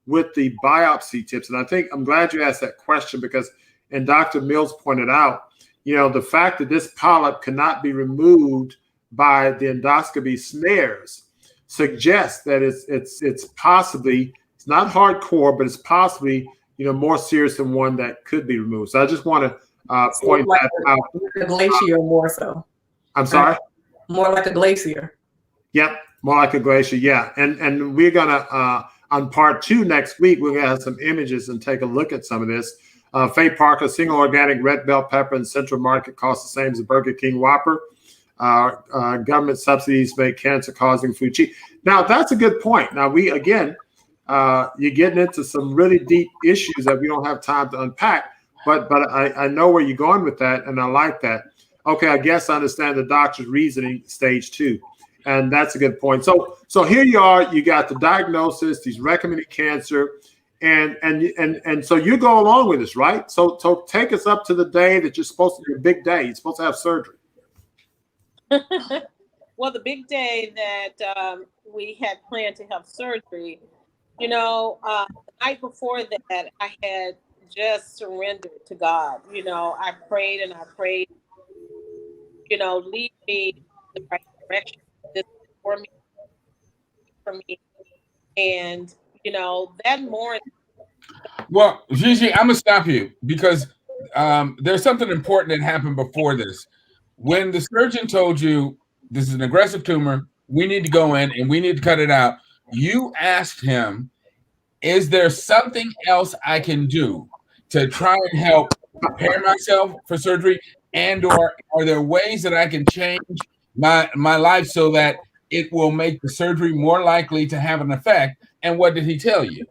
with the biopsy tips. And I'm glad you asked that question because, and Dr. Mills pointed out, the fact that this polyp cannot be removed by the endoscopy snares suggests that it's possibly, it's not hardcore, but it's possibly, more serious than one that could be removed. So I just want to point that out. A glacier more so. I'm sorry? More like a glacier. Yep, more like a glacier, yeah. And we're going to, on part 2 next week, we're going to have some images and take a look at some of this. Faye Parker, single organic red bell pepper in Central Market costs the same as a Burger King Whopper. Government subsidies make cancer-causing food cheap. Now, that's a good point. Now, you're getting into some really deep issues that we don't have time to unpack, but I know where you're going with that, and I like that. Okay, I guess I understand the doctor's reasoning, stage 2, and that's a good point. So here you are, you got the diagnosis, these recommended cancer, and so you go along with this, right? So take us up to the day that you're supposed to be a big day. You're supposed to have surgery. Well, the big day that we had planned to have surgery, the night before that, I had just surrendered to God. I prayed and I prayed, lead me in the right direction. This is for me. And, that morning. Well, Gigi, I'm going to stop you because there's something important that happened before this. When the surgeon told you this is an aggressive tumor, we need to go in and we need to cut it out, you asked him, is there something else I can do to try and help prepare myself for surgery? And or are there ways that I can change my life so that it will make the surgery more likely to have an effect? And what did he tell you?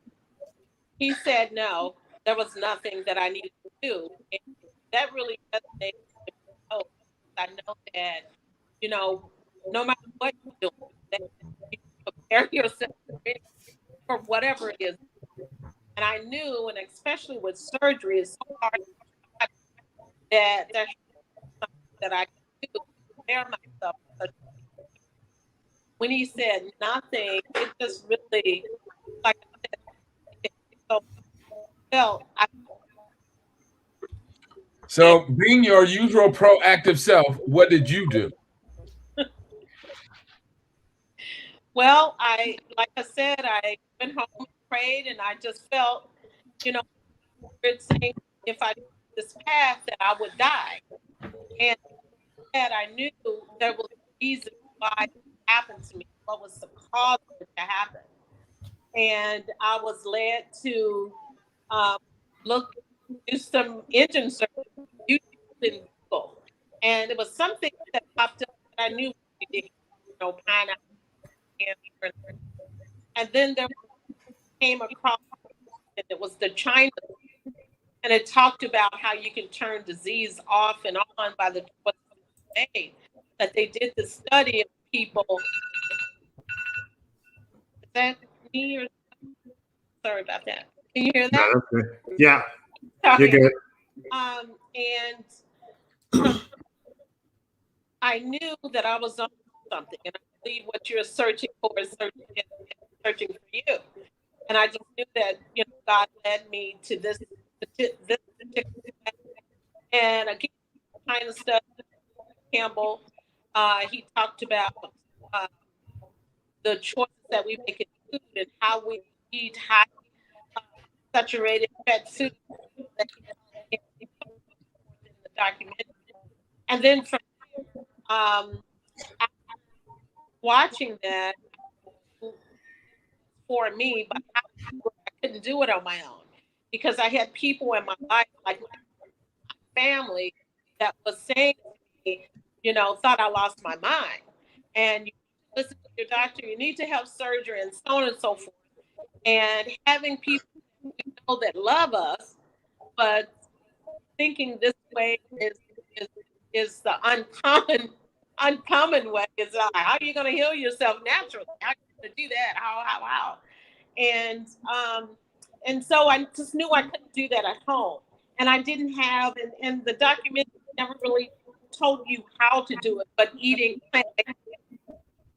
He said, no, there was nothing that I needed to do. And that really resonated with me. I know that, no matter what you're doing, that you prepare yourself for whatever it is. And I knew, and especially with surgery, it's so hard that there's something that I can do to prepare myself. When he said nothing, it just really, like I said, so felt. So being your usual proactive self, what did you do? Well, like I said, I went home and prayed, and I just felt, it's saying if I did this path that I would die. And that I knew there was a reason why it happened to me, what was the cause of it to happen. And I was led to do some engine search, YouTube and Google. And it was something that popped up that I knew we did, pineapple. And then there came across, and it was the China, and it talked about how you can turn disease off and on by the choices made. That they did the study of people that me or sorry about that? Can you hear that? No, okay. Yeah, you're good. And so I knew that I was on something, and I believe what you're searching for is searching for you. And I just knew that God led me to this particular. And again, kind of stuff. Campbell, he talked about the choices that we make in food and how we eat high saturated fat food that in the documentary. And then from watching that for me, but I couldn't do it on my own because I had people in my life, like my family, that was saying to me, thought I lost my mind. And you listen to your doctor, you need to have surgery and so on and so forth. And having people that love us, but thinking this way is the uncommon way. Is how are you going to heal yourself naturally? How are you going to do that? How? And so I just knew I couldn't do that at home. And I didn't have, and the documentary never really told you how to do it, but eating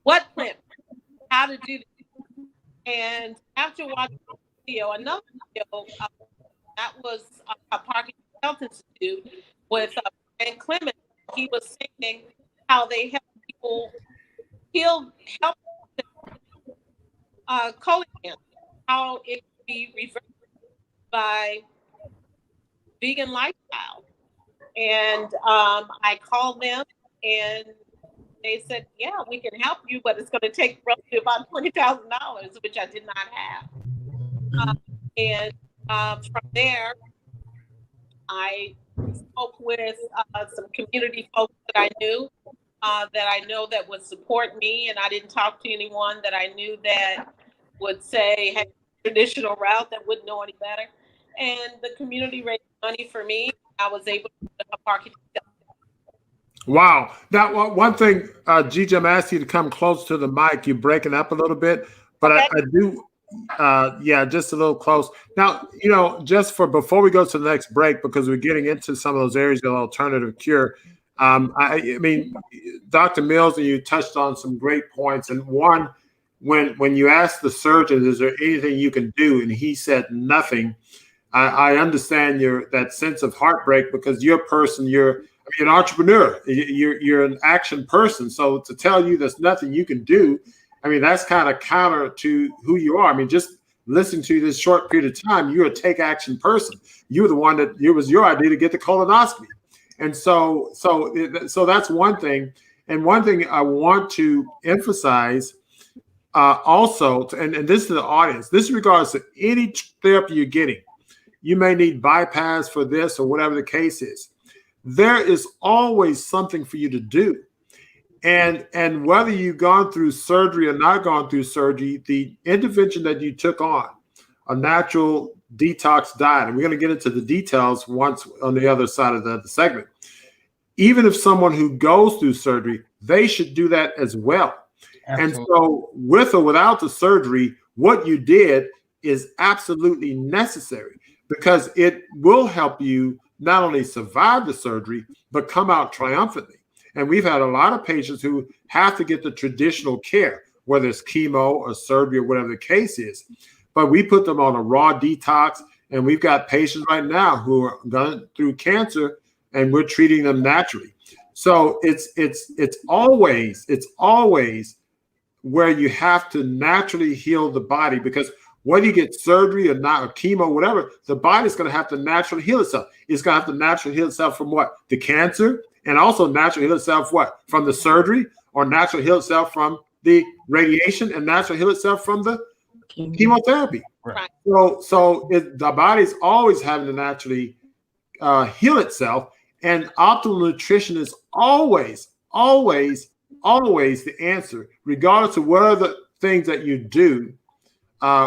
what plant, how to do it. And after watching another video, that was a Parkinson's Health Institute with Brian Clement. He was saying how they help people help colon cancer, how it can be reversed by vegan lifestyle. And I called them and they said, yeah, we can help you, but it's going to take roughly about $20,000, which I did not have. From there, I spoke with some community folks that I knew that would support me, and I didn't talk to anyone that I knew that would say, hey, traditional route, that wouldn't know any better. And the community raised money for me. I was able to put up architect. Wow. Now, one thing, Gigi, I'm asking you to come close to the mic. You're breaking up a little bit, but okay. I do, just a little close. Now, just before we go to the next break, because we're getting into some of those areas of alternative cure. I mean, Dr. Mills, and you touched on some great points. And one, when you asked the surgeon, is there anything you can do? And he said nothing. I understand that sense of heartbreak because you're a person, you're an entrepreneur, you're an action person. So to tell you there's nothing you can do, I mean, that's kind of counter to who you are. I mean, just listening to this short period of time, you're a take action person. You were the one it was your idea to get the colonoscopy. And so that's one thing. And one thing I want to emphasize also, and this is the audience, this regards to any therapy you're getting. You may need bypass for this or whatever the case is. There is always something for you to do. And whether you've gone through surgery or not gone through surgery, the intervention that you took on, a natural detox diet, and we're going to get into the details once on the other side of the segment. Even if someone who goes through surgery, they should do that as well. Absolutely. And so with or without the surgery, what you did is absolutely necessary because it will help you not only survive the surgery, but come out triumphantly. And we've had a lot of patients who have to get the traditional care, whether it's chemo or surgery or whatever the case is. But we put them on a raw detox, and we've got patients right now who are going through cancer, and we're treating them naturally. So it's always where you have to naturally heal the body, because whether you get surgery or not, or chemo, whatever, the body's going to have to naturally heal itself. It's going to have to naturally heal itself from what? The cancer, and also naturally heal itself what? From the surgery, or naturally heal itself from the radiation, and naturally heal itself from the chemotherapy. Right. So the body's always having to naturally heal itself, and optimal nutrition is always the answer, regardless of what are the things that you do.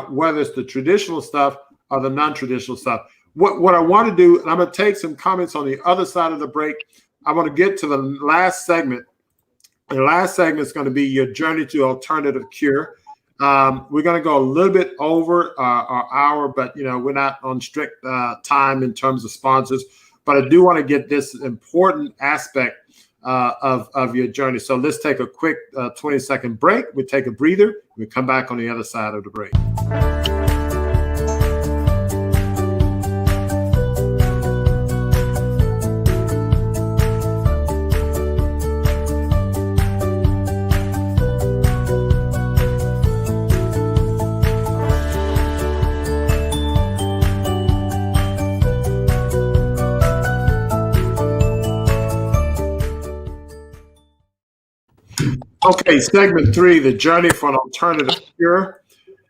Whether it's the traditional stuff or the non-traditional stuff. What I want to do, and I'm going to take some comments on the other side of the break. I want to get to the last segment. The last segment is going to be your journey to alternative cure. We're going to go a little bit over our hour, but we're not on strict time in terms of sponsors. But I do want to get this important aspect of your journey. So let's take a quick 20-second break. We take a breather. We come back on the other side of the break. Okay, segment 3, the journey for an alternative cure.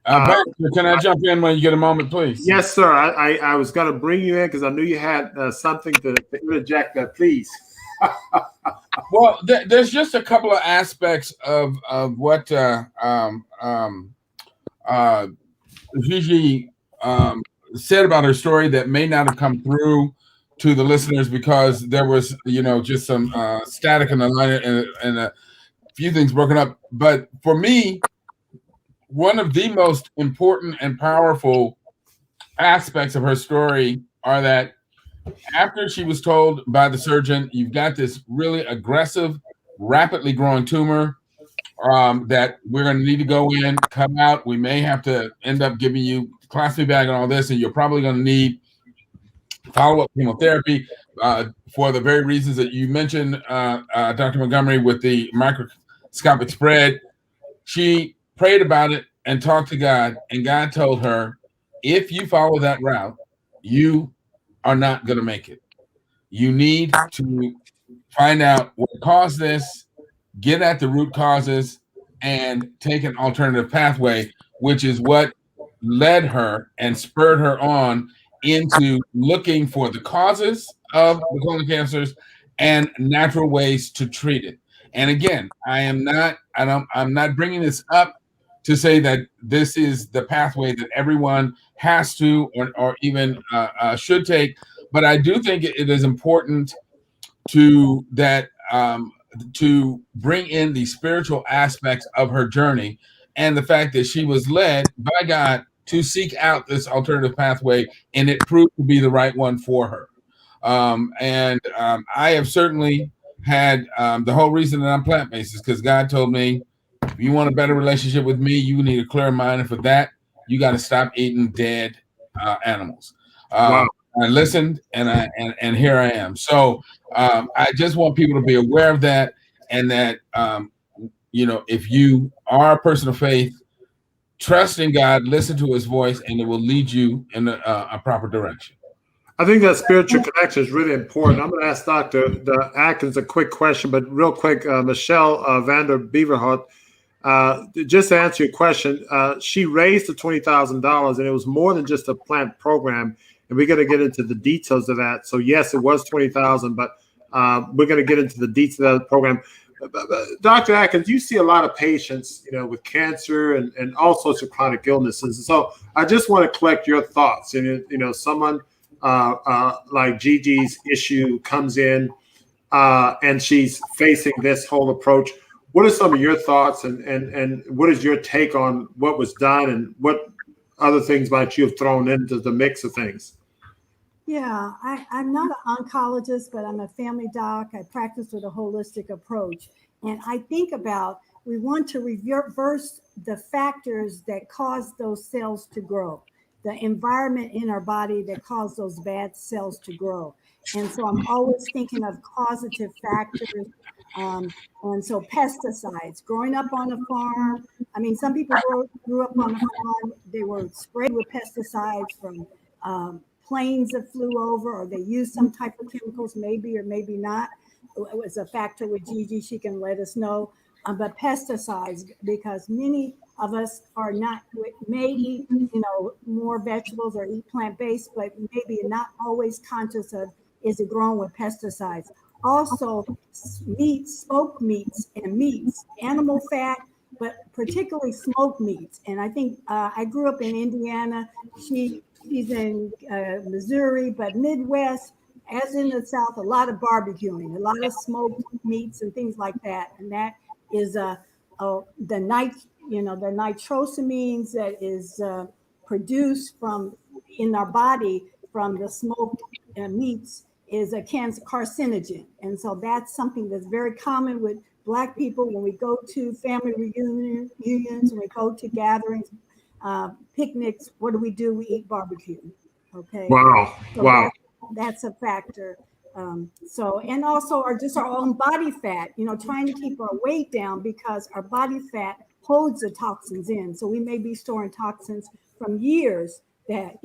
Can I jump in when you get a moment, please? Yes, sir. I was going to bring you in because I knew you had something to interject that, please. Well, there's just a couple of aspects of what Gigi said about her story that may not have come through to the listeners because there was, just some static in the line and a few things broken up. But for me, one of the most important and powerful aspects of her story are that after she was told by the surgeon, you've got this really aggressive, rapidly growing tumor that we're going to need to go in, come out. We may have to end up giving you class B bag and all this, and you're probably going to need follow-up chemotherapy for the very reasons that you mentioned, Dr. Montgomery, with the microscopic spread. She prayed about it and talked to God, and God told her, if you follow that route, you are not going to make it. You need to find out what caused this, get at the root causes, and take an alternative pathway, which is what led her and spurred her on into looking for the causes of the colon cancers and natural ways to treat it. And again, I'm not bringing this up to say that this is the pathway that everyone has to or even should take, but I do think it is important to bring in the spiritual aspects of her journey and the fact that she was led by God to seek out this alternative pathway, and it proved to be the right one for her. I have certainly had the whole reason that I'm plant-based is because God told me, if you want a better relationship with me, you need a clear mind, and for that, you got to stop eating dead animals. Wow. I listened, and here I am. So I just want people to be aware of that, and that if you are a person of faith, trust in God, listen to His voice, and it will lead you in a proper direction. I think that spiritual connection is really important. I'm going to ask Dr. Atkins a quick question, but real quick, Michelle Vander Beaverhart, just to answer your question, she raised the $20,000, and it was more than just a plant program. And we're going to get into the details of that. So yes, it was $20,000, but we're going to get into the details of the program. Dr. Atkins, you see a lot of patients, with cancer and all sorts of chronic illnesses. So I just want to collect your thoughts. And someone like Gigi's issue comes in, and she's facing this whole approach. What are some of your thoughts, and what is your take on what was done, and what other things might you have thrown into the mix of things? Yeah, I'm not an oncologist, but I'm a family doc. I practice with a holistic approach. And I think about, we want to reverse the factors that cause those cells to grow, the environment in our body that cause those bad cells to grow. And so I'm always thinking of causative factors. And so pesticides, growing up on a farm. I mean, some people grew up on a farm, they were sprayed with pesticides from planes that flew over, or they used some type of chemicals, maybe or maybe not. It was a factor with Gigi, she can let us know. But pesticides, because many of us are not, may eat, more vegetables or eat plant-based, but maybe not always conscious of, is it grown with pesticides? Also, meats, smoked meats and meats, animal fat, but particularly smoked meats. And I think I grew up in Indiana. She's in Missouri, but Midwest, as in the South, a lot of barbecuing, a lot of smoked meats and things like that. And that is the the nitrosamines that is produced in our body from the smoked meats is a carcinogen. And so that's something that's very common with Black people when we go to family reunions, when we go to gatherings, picnics. What do? We eat barbecue. Okay. Wow. So Wow. That's a factor. And also our own body fat, trying to keep our weight down because our body fat holds the toxins in. So we may be storing toxins from years that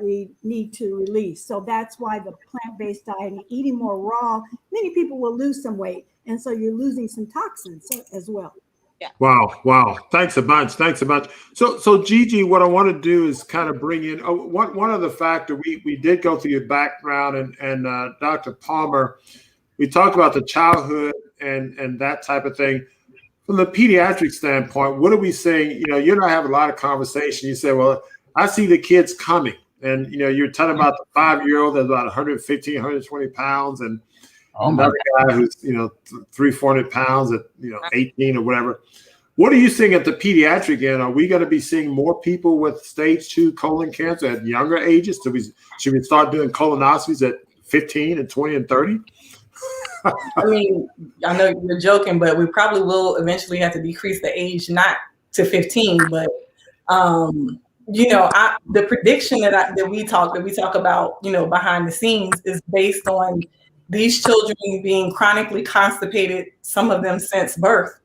we need to release. So that's why the plant-based diet and eating more raw, many people will lose some weight. And so you're losing some toxins as well. Yeah. Wow. Thanks a bunch. So Gigi, what I want to do is kind of bring in one other factor. We did go through your background and Dr. Palmer, we talked about the childhood and that type of thing. From the pediatric standpoint, what are we saying? You and I have a lot of conversation. You say, well, I see the kids coming. And, you're talking about the 5-year-old that's about 115, 120 pounds. And another guy who's, 300-400 pounds at, 18 or whatever. What are you seeing at the pediatric end? Are we going to be seeing more people with stage 2 colon cancer at younger ages? Should we start doing colonoscopies at 15 and 20 and 30? I mean, I know you're joking, but we probably will eventually have to decrease the age, not to 15, but the prediction that we talk about, behind the scenes is based on these children being chronically constipated, some of them since birth,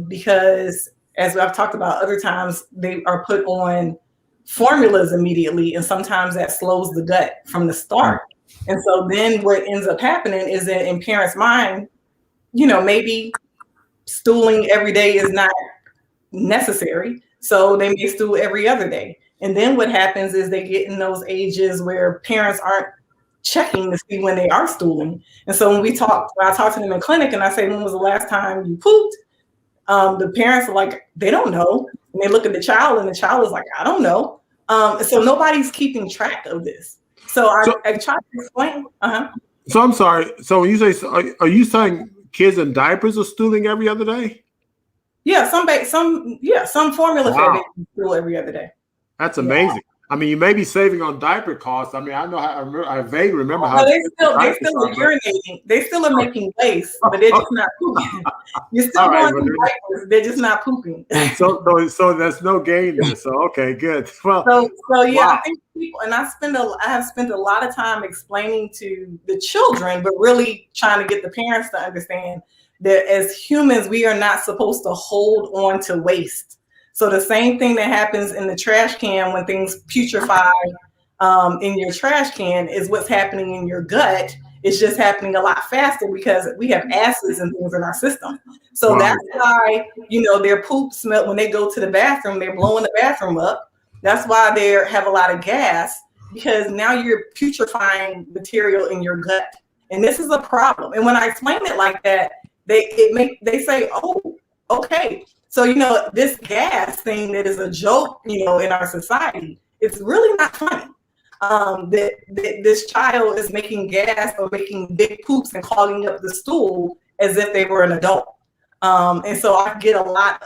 because as I've talked about other times, they are put on formulas immediately, and sometimes that slows the gut from the start. And so then what ends up happening is that in parents' mind, maybe stooling every day is not necessary. So they may stool every other day. And then what happens is they get in those ages where parents aren't checking to see when they are stooling. And so when I talk to them in clinic and I say, when was the last time you pooped? The parents are like, they don't know. And they look at the child and the child is like, I don't know. So nobody's keeping track of this. So I try to explain. So I'm sorry. So when you say, are you saying kids in diapers are stooling every other day? Yeah, some formula fed babies stool every other day. That's amazing. Yeah. I mean, you may be saving on diaper costs. I mean, I vaguely remember how they still are urinating. They still are making waste, but they're just not pooping. You're still going through diapers. They're just not pooping. So there's no gain there. So okay, good. Well, I think people, and I have spent a lot of time explaining to the children, but really trying to get the parents to understand that as humans, we are not supposed to hold on to waste. So the same thing that happens in the trash can when things putrefy in your trash can is what's happening in your gut. It's just happening a lot faster because we have acids and things in our system. So that's why, their poop smell when they go to the bathroom, they're blowing the bathroom up. That's why they have a lot of gas, because now you're putrefying material in your gut. And this is a problem. And when I explain it like that, they say, oh, okay. So, this gas thing that is a joke, in our society, it's really not funny. That this child is making gas or making big poops and clogging up the stool as if they were an adult. And so I get a lot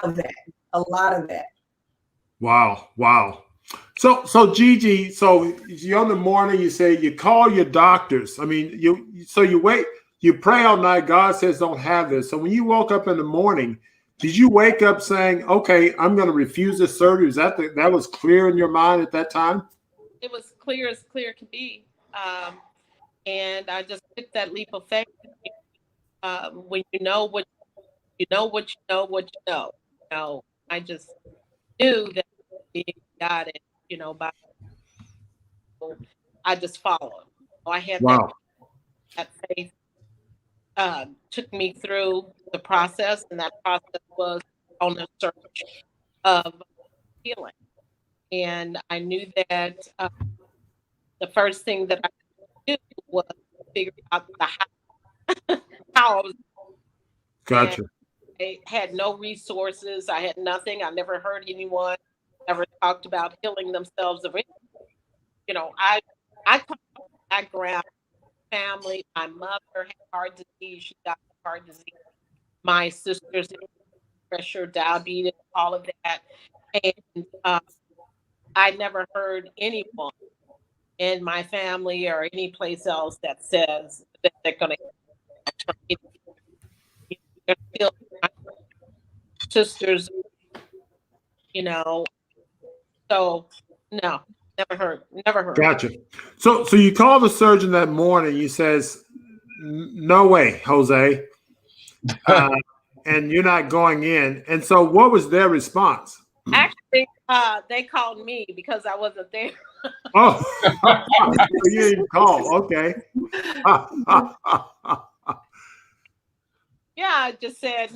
of that. Wow. So Gigi, so you're in the morning, you say you call your doctors. I mean, you wait, you pray all night. God says don't have this. So when you woke up in the morning, did you wake up saying, okay, I'm going to refuse this surgery? Is that was clear in your mind at that time? It was clear as clear can be. And I just took that leap of faith. When you know what you know. I just knew that he got it, by I just followed. I had that faith. Took me through the process, and that process was on a search of healing. And I knew that the first thing that I did was figure out how I was. Gotcha. I had no resources. I had nothing. I never heard anyone ever talked about healing themselves of anything. I come from a background family. My mother had heart disease. She got heart disease. My sisters pressure, diabetes, all of that. And I never heard anyone in my family or any place else that says that they're going to. They're still my sisters, you know. So no, never heard. Gotcha. So you call the surgeon that morning. You says, "No way, Jose," and you're not going in. And so, what was their response? Actually, they called me because I wasn't there. Oh, you didn't call. Okay. Yeah, I just said,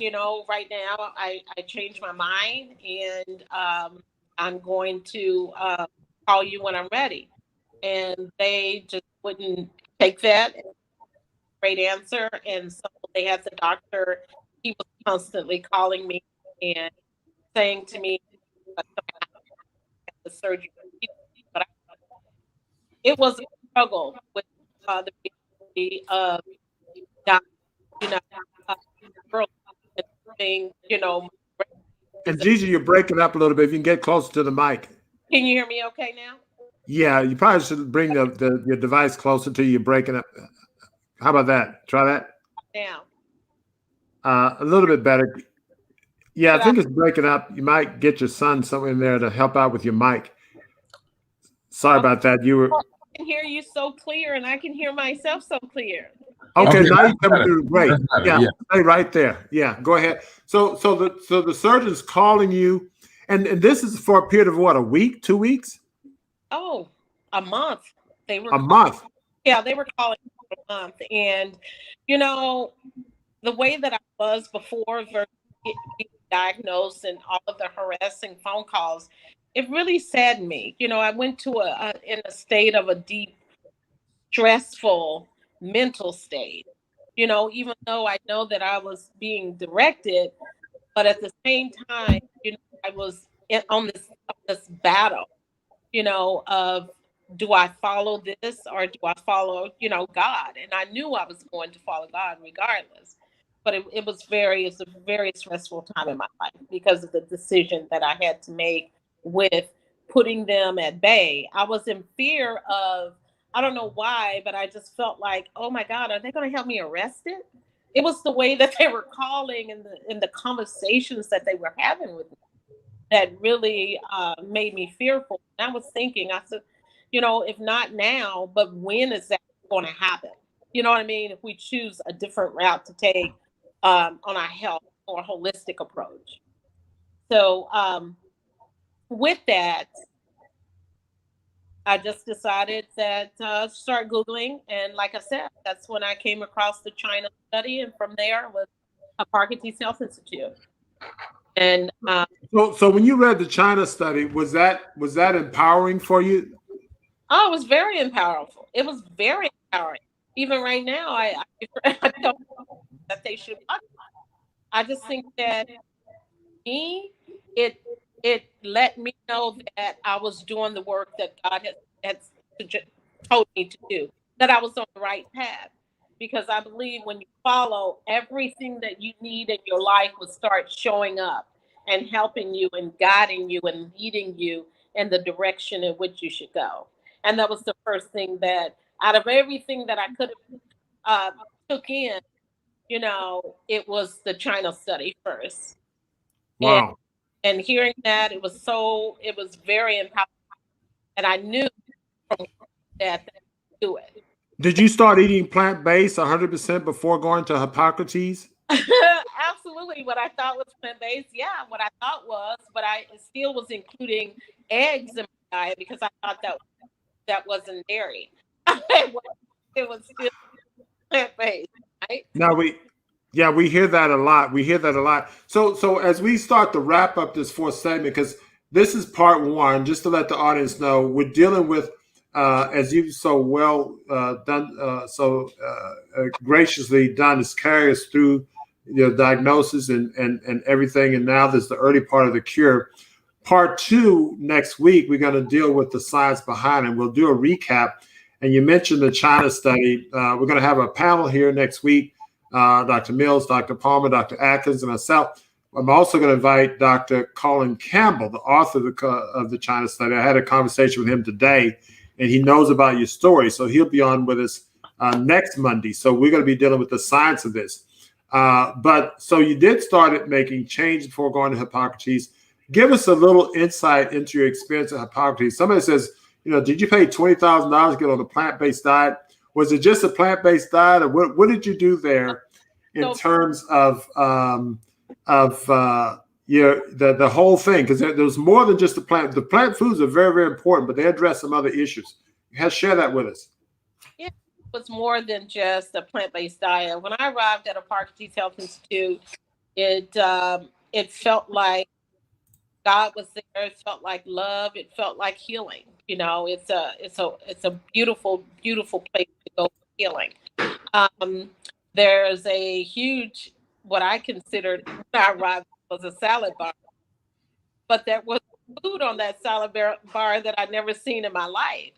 right now I changed my mind, and I'm going to call you when I'm ready. And they just wouldn't take that. Great answer. And so they had the doctor. He was constantly calling me and saying to me, the surgery. But it was a struggle with the reality of God, early thing, And Gigi, you're breaking up a little bit. If you can get closer to the mic. Can you hear me okay now? Yeah, you probably should bring your device closer to you. You're breaking up. How about that? Try that. Now. A little bit better. Yeah, I think it's breaking up. You might get your son somewhere in there to help out with your mic. Sorry about that. You were. I can hear you so clear, and I can hear myself so clear. Okay, now that's you're coming better. through great. That's better, Yeah, yeah. stay right there. Yeah, go ahead. So the surgeon's calling you, and this is for a period of what, a week, 2 weeks? Oh, a month. They were A month. Yeah, they were calling for a month. And, the way that I was before versus being diagnosed and all of the harassing phone calls, it really saddened me. I went to in a state of a deep, stressful mental state, even though I know that I was being directed, but at the same time, I was on this battle, of do I follow this or do I follow, God? And I knew I was going to follow God regardless. But it was a very stressful time in my life because of the decision that I had to make with putting them at bay. I was in fear of, I don't know why, but I just felt like, oh my God, are they going to have me arrested? It was the way that they were calling and the conversations that they were having with me that really made me fearful. And I was thinking, I said, if not now, but when is that going to happen? You know what I mean? If we choose a different route to take on our health or holistic approach. So with that, I just decided that start Googling. And like I said, that's when I came across the China study. And from there was Hippocrates Health Institute. And So when you read the China study, was that empowering for you? Oh, it was very empowering. It was very empowering. Even right now, I don't know that they should. I just think that it let me know that I was doing the work that God had told me to do, that I was on the right path. Because I believe when you follow, everything that you need in your life will start showing up and helping you and guiding you and leading you in the direction in which you should go. And that was the first thing that, out of everything that I could have took in, it was the China study first. Wow. And hearing that, it was very empowering. And I knew from that to do it. Did you start eating plant-based 100% before going to Hippocrates? Absolutely. What I thought was plant-based, yeah, what I thought was, but I still was including eggs in my diet because I thought that wasn't dairy. It was still plant-based, right? Now we hear that a lot. So as we start to wrap up this fourth segment, because this is part one, just to let the audience know, we're dealing with, as you've so well graciously done, is carry us through your diagnosis and everything. And now there's the early part of the cure. Part two, next week, we're going to deal with the science behind it. We'll do a recap. And you mentioned the China study. We're going to have a panel here next week. Dr. Mills, Dr. Palmer, Dr. Atkins, and myself. I'm also going to invite Dr. Colin Campbell, the author of the China study. I had a conversation with him today, and he knows about your story. So he'll be on with us next Monday. So we're going to be dealing with the science of this. But so you did start making change before going to Hippocrates. Give us a little insight into your experience at Hippocrates. Somebody says, did you pay $20,000 to get on a plant-based diet? Was it just a plant-based diet, or what did you do there in terms of the whole thing? Because there's more than just the plant. The plant foods are very, very important, but they address some other issues. Share that with us. Yeah, it was more than just a plant-based diet. When I arrived at Hippocrates Health Institute, it felt like God was there. It felt like love. It felt like healing. It's a beautiful, beautiful place to go for healing. There's a huge, what I considered when I arrived was a salad bar, but there was food on that salad bar that I'd never seen in my life,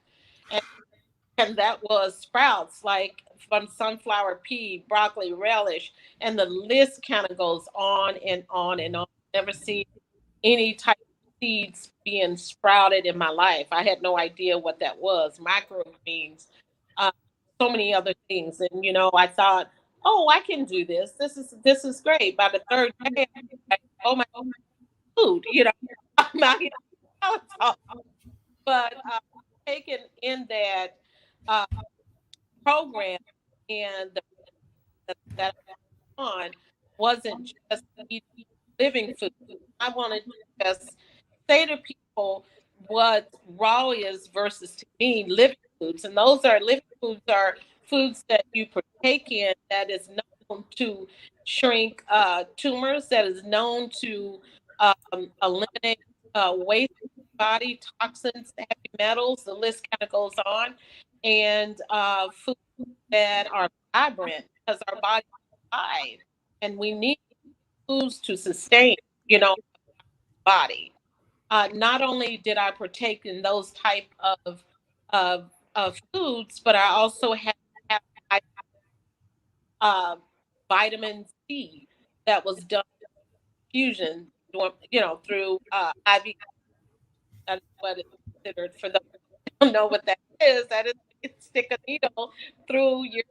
and that was sprouts, like from sunflower pea, broccoli, relish, and the list kind of goes on and on and on. Never seen any type of seeds being sprouted in my life. I had no idea what that was. Microgreens, so many other things. And I thought, oh, I can do this. This is great. By the third day, I'm like, oh my God, food, I'm not eating salad. But taken in that program, and that on wasn't just eating living food. I wanted to just say to people what raw is versus, to me, living foods. And those are living foods are foods that you partake in that is known to shrink tumors, that is known to eliminate waste in the body, toxins, heavy metals, the list kind of goes on. And foods that are vibrant, because our body is alive and we need foods to sustain, body. Not only did I partake in those type of foods, but I also have vitamin C that was done fusion, through IV. That's what it's considered. For those who don't know what that is, that is, you stick a needle through your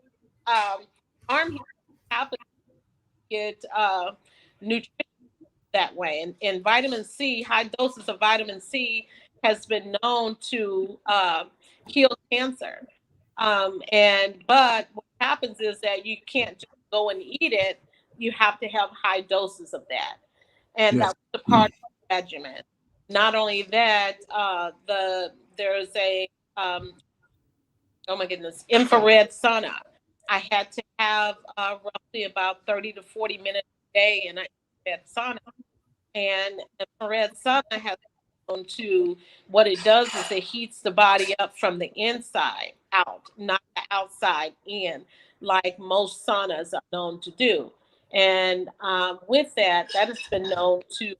arm, happen to get nutrition that way. And vitamin C, high doses of vitamin C has been known to heal cancer. But what happens is that you can't just go and eat it. You have to have high doses of that. And Yes. that was a part of the regimen. Not only that, there's a oh my goodness, infrared sauna. I had to have roughly about 30 to 40 minutes a day in an infrared sauna. And infrared sauna has known to, what it does is it heats the body up from the inside out, not the outside in, like most saunas are known to do. And with that has been known to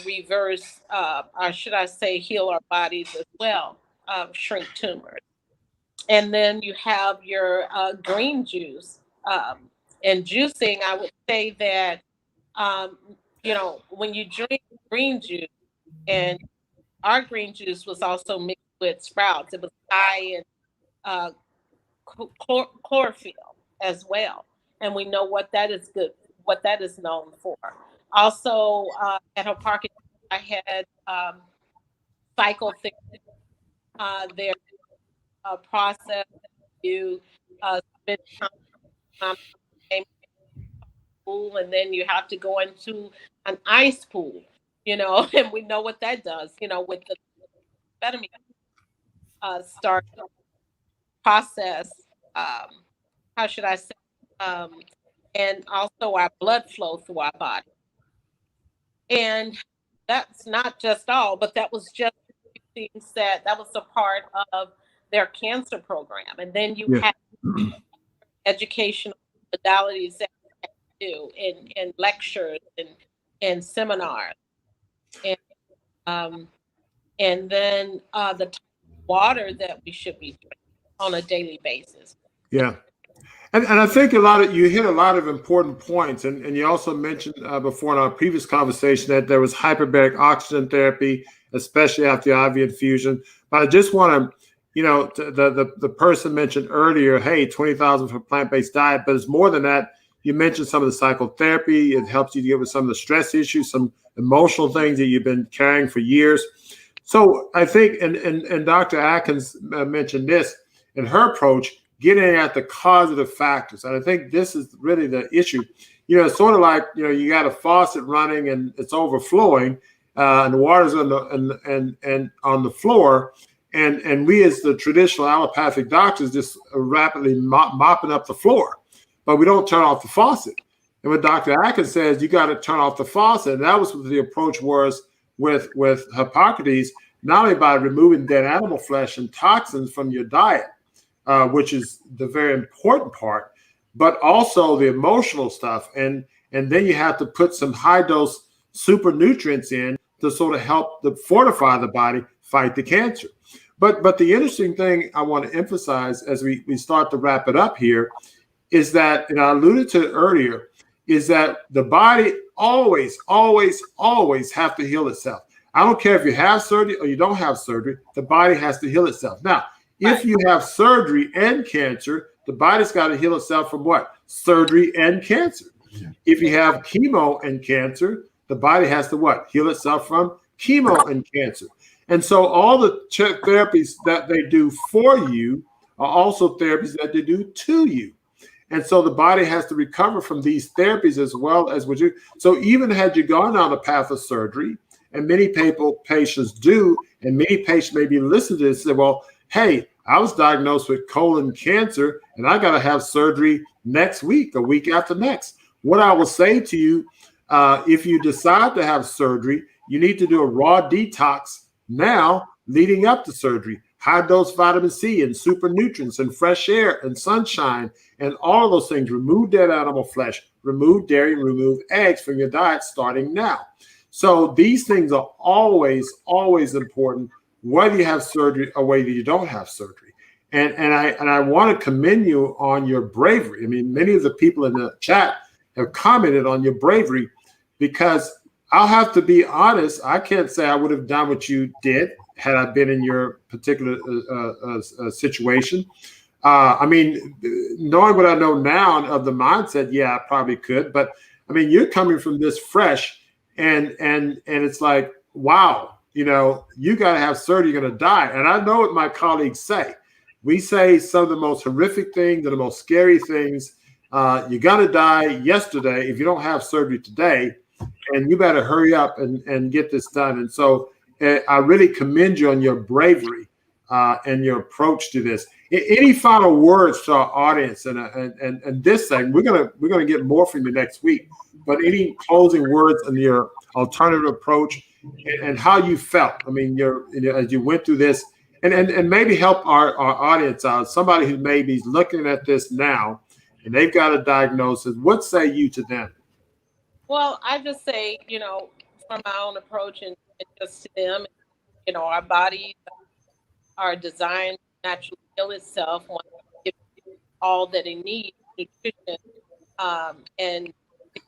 reverse, or should I say, heal our bodies as well, shrink tumors. And then you have your green juice. And juicing, I would say that, when you drink green juice, and our green juice was also mixed with sprouts, it was high in chlorophyll as well. And we know what that is good, what that is known for. Also, at Hippocrates, I had psychotherapy. Their process, you spend time in a pool, and then you have to go into an ice pool, and we know what that does, with the amphetamine start process. How should I say? And also our blood flow through our body. And that's not just all, but that was just things that was a part of their cancer program. And then you have educational modalities that you do in lectures and seminars. And then the water that we should be drinking on a daily basis. Yeah. And I think you hit a lot of important points. And you also mentioned before in our previous conversation that there was hyperbaric oxygen therapy, especially after the IV infusion. But I just want to, the person mentioned earlier, hey, 20,000 for plant-based diet, but it's more than that. You mentioned some of the psychotherapy. It helps you to deal with some of the stress issues, some emotional things that you've been carrying for years. So I think, and Dr. Atkins mentioned this in her approach, getting at the causative factors. And I think this is really the issue. It's sort of like, you got a faucet running and it's overflowing, and the water's on the floor. And we as the traditional allopathic doctors just rapidly mopping up the floor, but we don't turn off the faucet. And what Dr. Atkins says, you got to turn off the faucet. And that was what the approach was with Hippocrates, not only by removing dead animal flesh and toxins from your diet, which is the very important part, but also the emotional stuff. And then you have to put some high dose super nutrients in to sort of help fortify the body, fight the cancer. But the interesting thing I want to emphasize as we start to wrap it up here is that, and I alluded to it earlier, is that the body always, always, always have to heal itself. I don't care if you have surgery or you don't have surgery, the body has to heal itself. Now, if you have surgery and cancer, the body's got to heal itself from what? Surgery and cancer. Yeah. If you have chemo and cancer, the body has to what? Heal itself from chemo and cancer. And so all the therapies that they do for you are also therapies that they do to you. And so the body has to recover from these therapies as well as would you. So even had you gone down the path of surgery, and many patients do, and many patients maybe listen to this and say, well, hey, I was diagnosed with colon cancer and I got to have surgery next week, a week after next. What I will say to you, if you decide to have surgery, you need to do a raw detox now leading up to surgery. High dose vitamin C and super nutrients and fresh air and sunshine and all of those things. Remove dead animal flesh, remove dairy, remove eggs from your diet starting now. So these things are always, always important, whether you have surgery or whether you don't have surgery. And I want to commend you on your bravery. I mean, many of the people in the chat have commented on your bravery, because I'll have to be honest, I can't say I would have done what you did had I been in your particular situation. I mean, knowing what I know now of the mindset, yeah, I probably could. But I mean, you're coming from this fresh, and it's like, wow, you got to have surgery, you're going to die. And I know what my colleagues say. We say some of the most horrific things and the most scary things. You're going to die yesterday if you don't have surgery today, and you better hurry up and get this done. And so I really commend you on your bravery and your approach to this. Any final words to our audience and this thing? We're gonna get more from you next week. But any closing words on your alternative approach and how you felt? I mean, as you went through this, and maybe help our audience out. Somebody who maybe is looking at this now and they've got a diagnosis. What say you to them? Well, I just say, from my own approach and just to them, our bodies are designed to naturally heal itself once it gives all that it needs, nutrition, and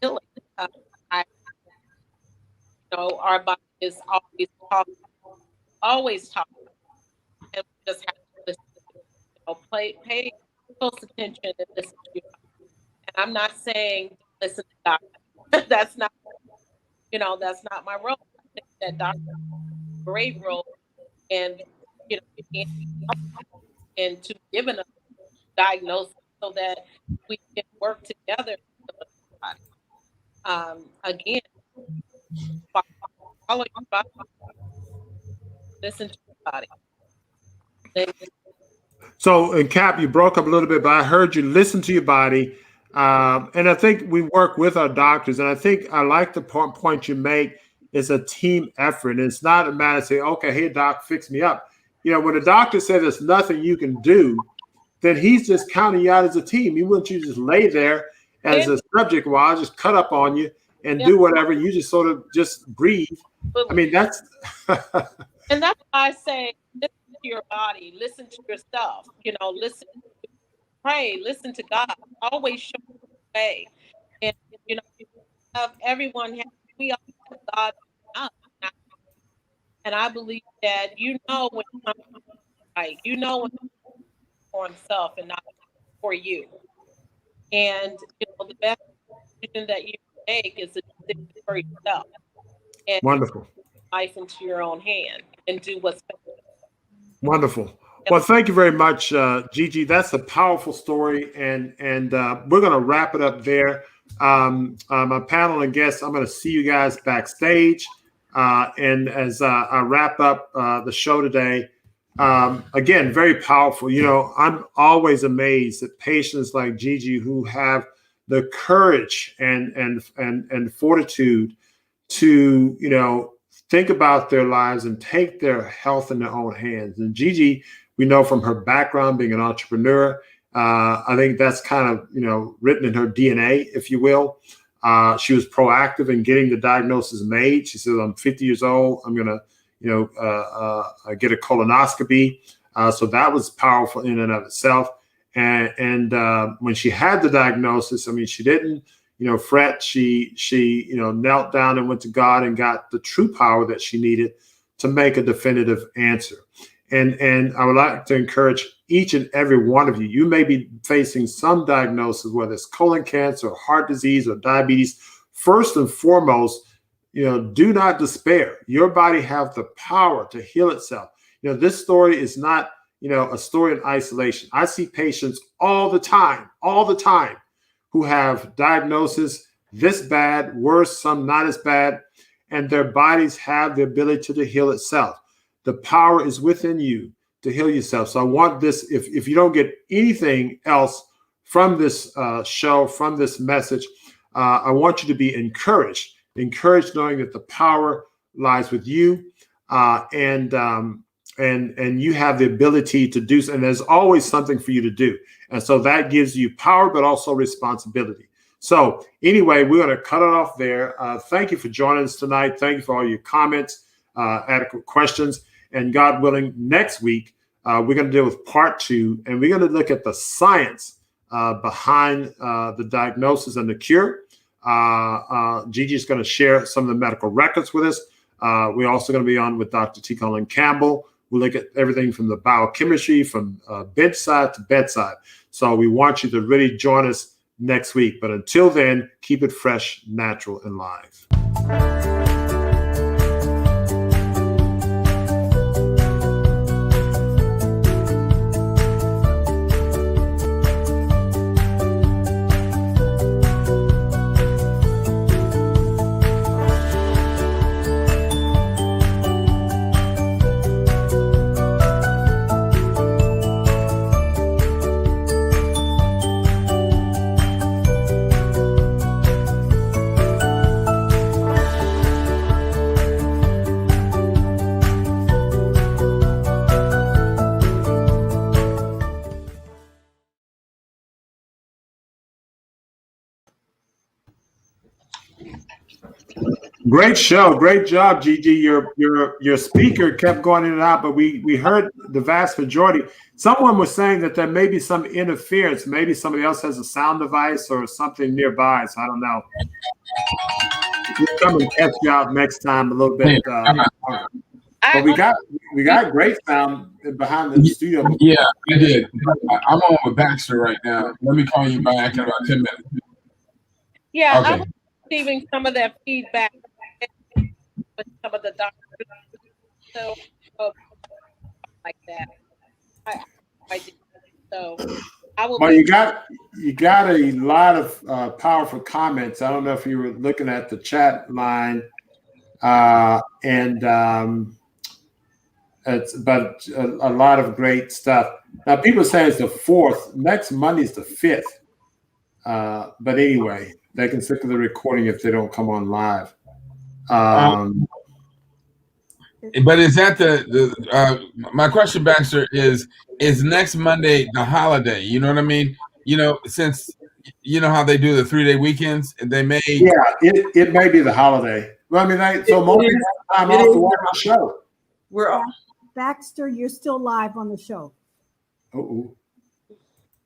healing. Our body is always talking, and we just have to listen, pay close attention and listen to your body. And I'm not saying listen to doctors. That's not my role. I think that doctors have a great role, and and to giving us a diagnosis so that we can work together. Again, follow your body, listen to your body. So, and Cap, you broke up a little bit, but I heard you listen to your body. And I think we work with our doctors. And I think I like the point you make. It's a team effort. And it's not a matter of saying, okay, hey, doc, fix me up. When the doctor says there's nothing you can do, then he's just counting you out as a team. He wouldn't you just lay there as a subject while I just cut up on you and do whatever. You just sort of just breathe. I mean, that's. And that's why I say, listen to your body, listen to yourself, listen pray, listen to God, always show the way. And, everyone has, we all have God up. And I believe that, when it comes right, when it's for himself and not for you. And, the best decision that you make is a decision for yourself. And Wonderful. life into your own hand and do what's best. Wonderful. Well, thank you very much, Gigi. That's a powerful story, and we're going to wrap it up there. My panel and guests, I'm going to see you guys backstage. And as I wrap up the show today, again, very powerful. I'm always amazed at patients like Gigi who have the courage and fortitude to think about their lives and take their health in their own hands. And Gigi, we know from her background being an entrepreneur, I think that's kind of written in her DNA, if you will. She was proactive in getting the diagnosis made. She said, "I'm 50 years old. I'm gonna get a colonoscopy." So that was powerful in and of itself. And when she had the diagnosis, she didn't fret. She knelt down and went to God and got the true power that she needed to make a definitive answer. And I would like to encourage each and every one of you. You may be facing some diagnosis, whether it's colon cancer, or heart disease, or diabetes. First and foremost, do not despair. Your body has the power to heal itself. This story is not, a story in isolation. I see patients all the time, who have diagnosis this bad, worse, some not as bad, and their bodies have the ability to heal itself. The power is within you to heal yourself. So I want this, if you don't get anything else from this show, from this message, I want you to be encouraged knowing that the power lies with you, and you have the ability to do so. And there's always something for you to do. And so that gives you power, but also responsibility. So anyway, we're going to cut it off there. Thank you for joining us tonight. Thank you for all your comments, adequate questions. And God willing, next week, we're going to deal with part 2, and we're going to look at the science behind the diagnosis and the cure. Gigi is going to share some of the medical records with us. We're also going to be on with Dr. T. Colin Campbell. We'll look at everything from the biochemistry, from bedside to bedside. So we want you to really join us next week. But until then, keep it fresh, natural, and live. Great show. Great job, Gigi. Your speaker kept going in and out, but we heard the vast majority. Someone was saying that there may be some interference. Maybe somebody else has a sound device or something nearby. So I don't know. We'll come and catch you out next time a little bit. But we got great sound behind the studio. Yeah, I did. I'm on with Baxter right now. Let me call you back in about 10 minutes. Yeah, okay. I was receiving some of that feedback with some of the doctors, so like that. I did. So I will. Well, you got a lot of powerful comments. I don't know if you were looking at the chat line, but a lot of great stuff. Now, people say it's the 4th. Next Monday is the 5th. But anyway, they can stick to the recording if they don't come on live. But is that my question, Baxter, is next Monday the holiday? You know what I mean? Since you know how they do the 3-day weekends, they may. Yeah, it may be the holiday. Well, I mean, so most people have time off to watch the show. We're all. Baxter, you're still live on the show. Uh-oh.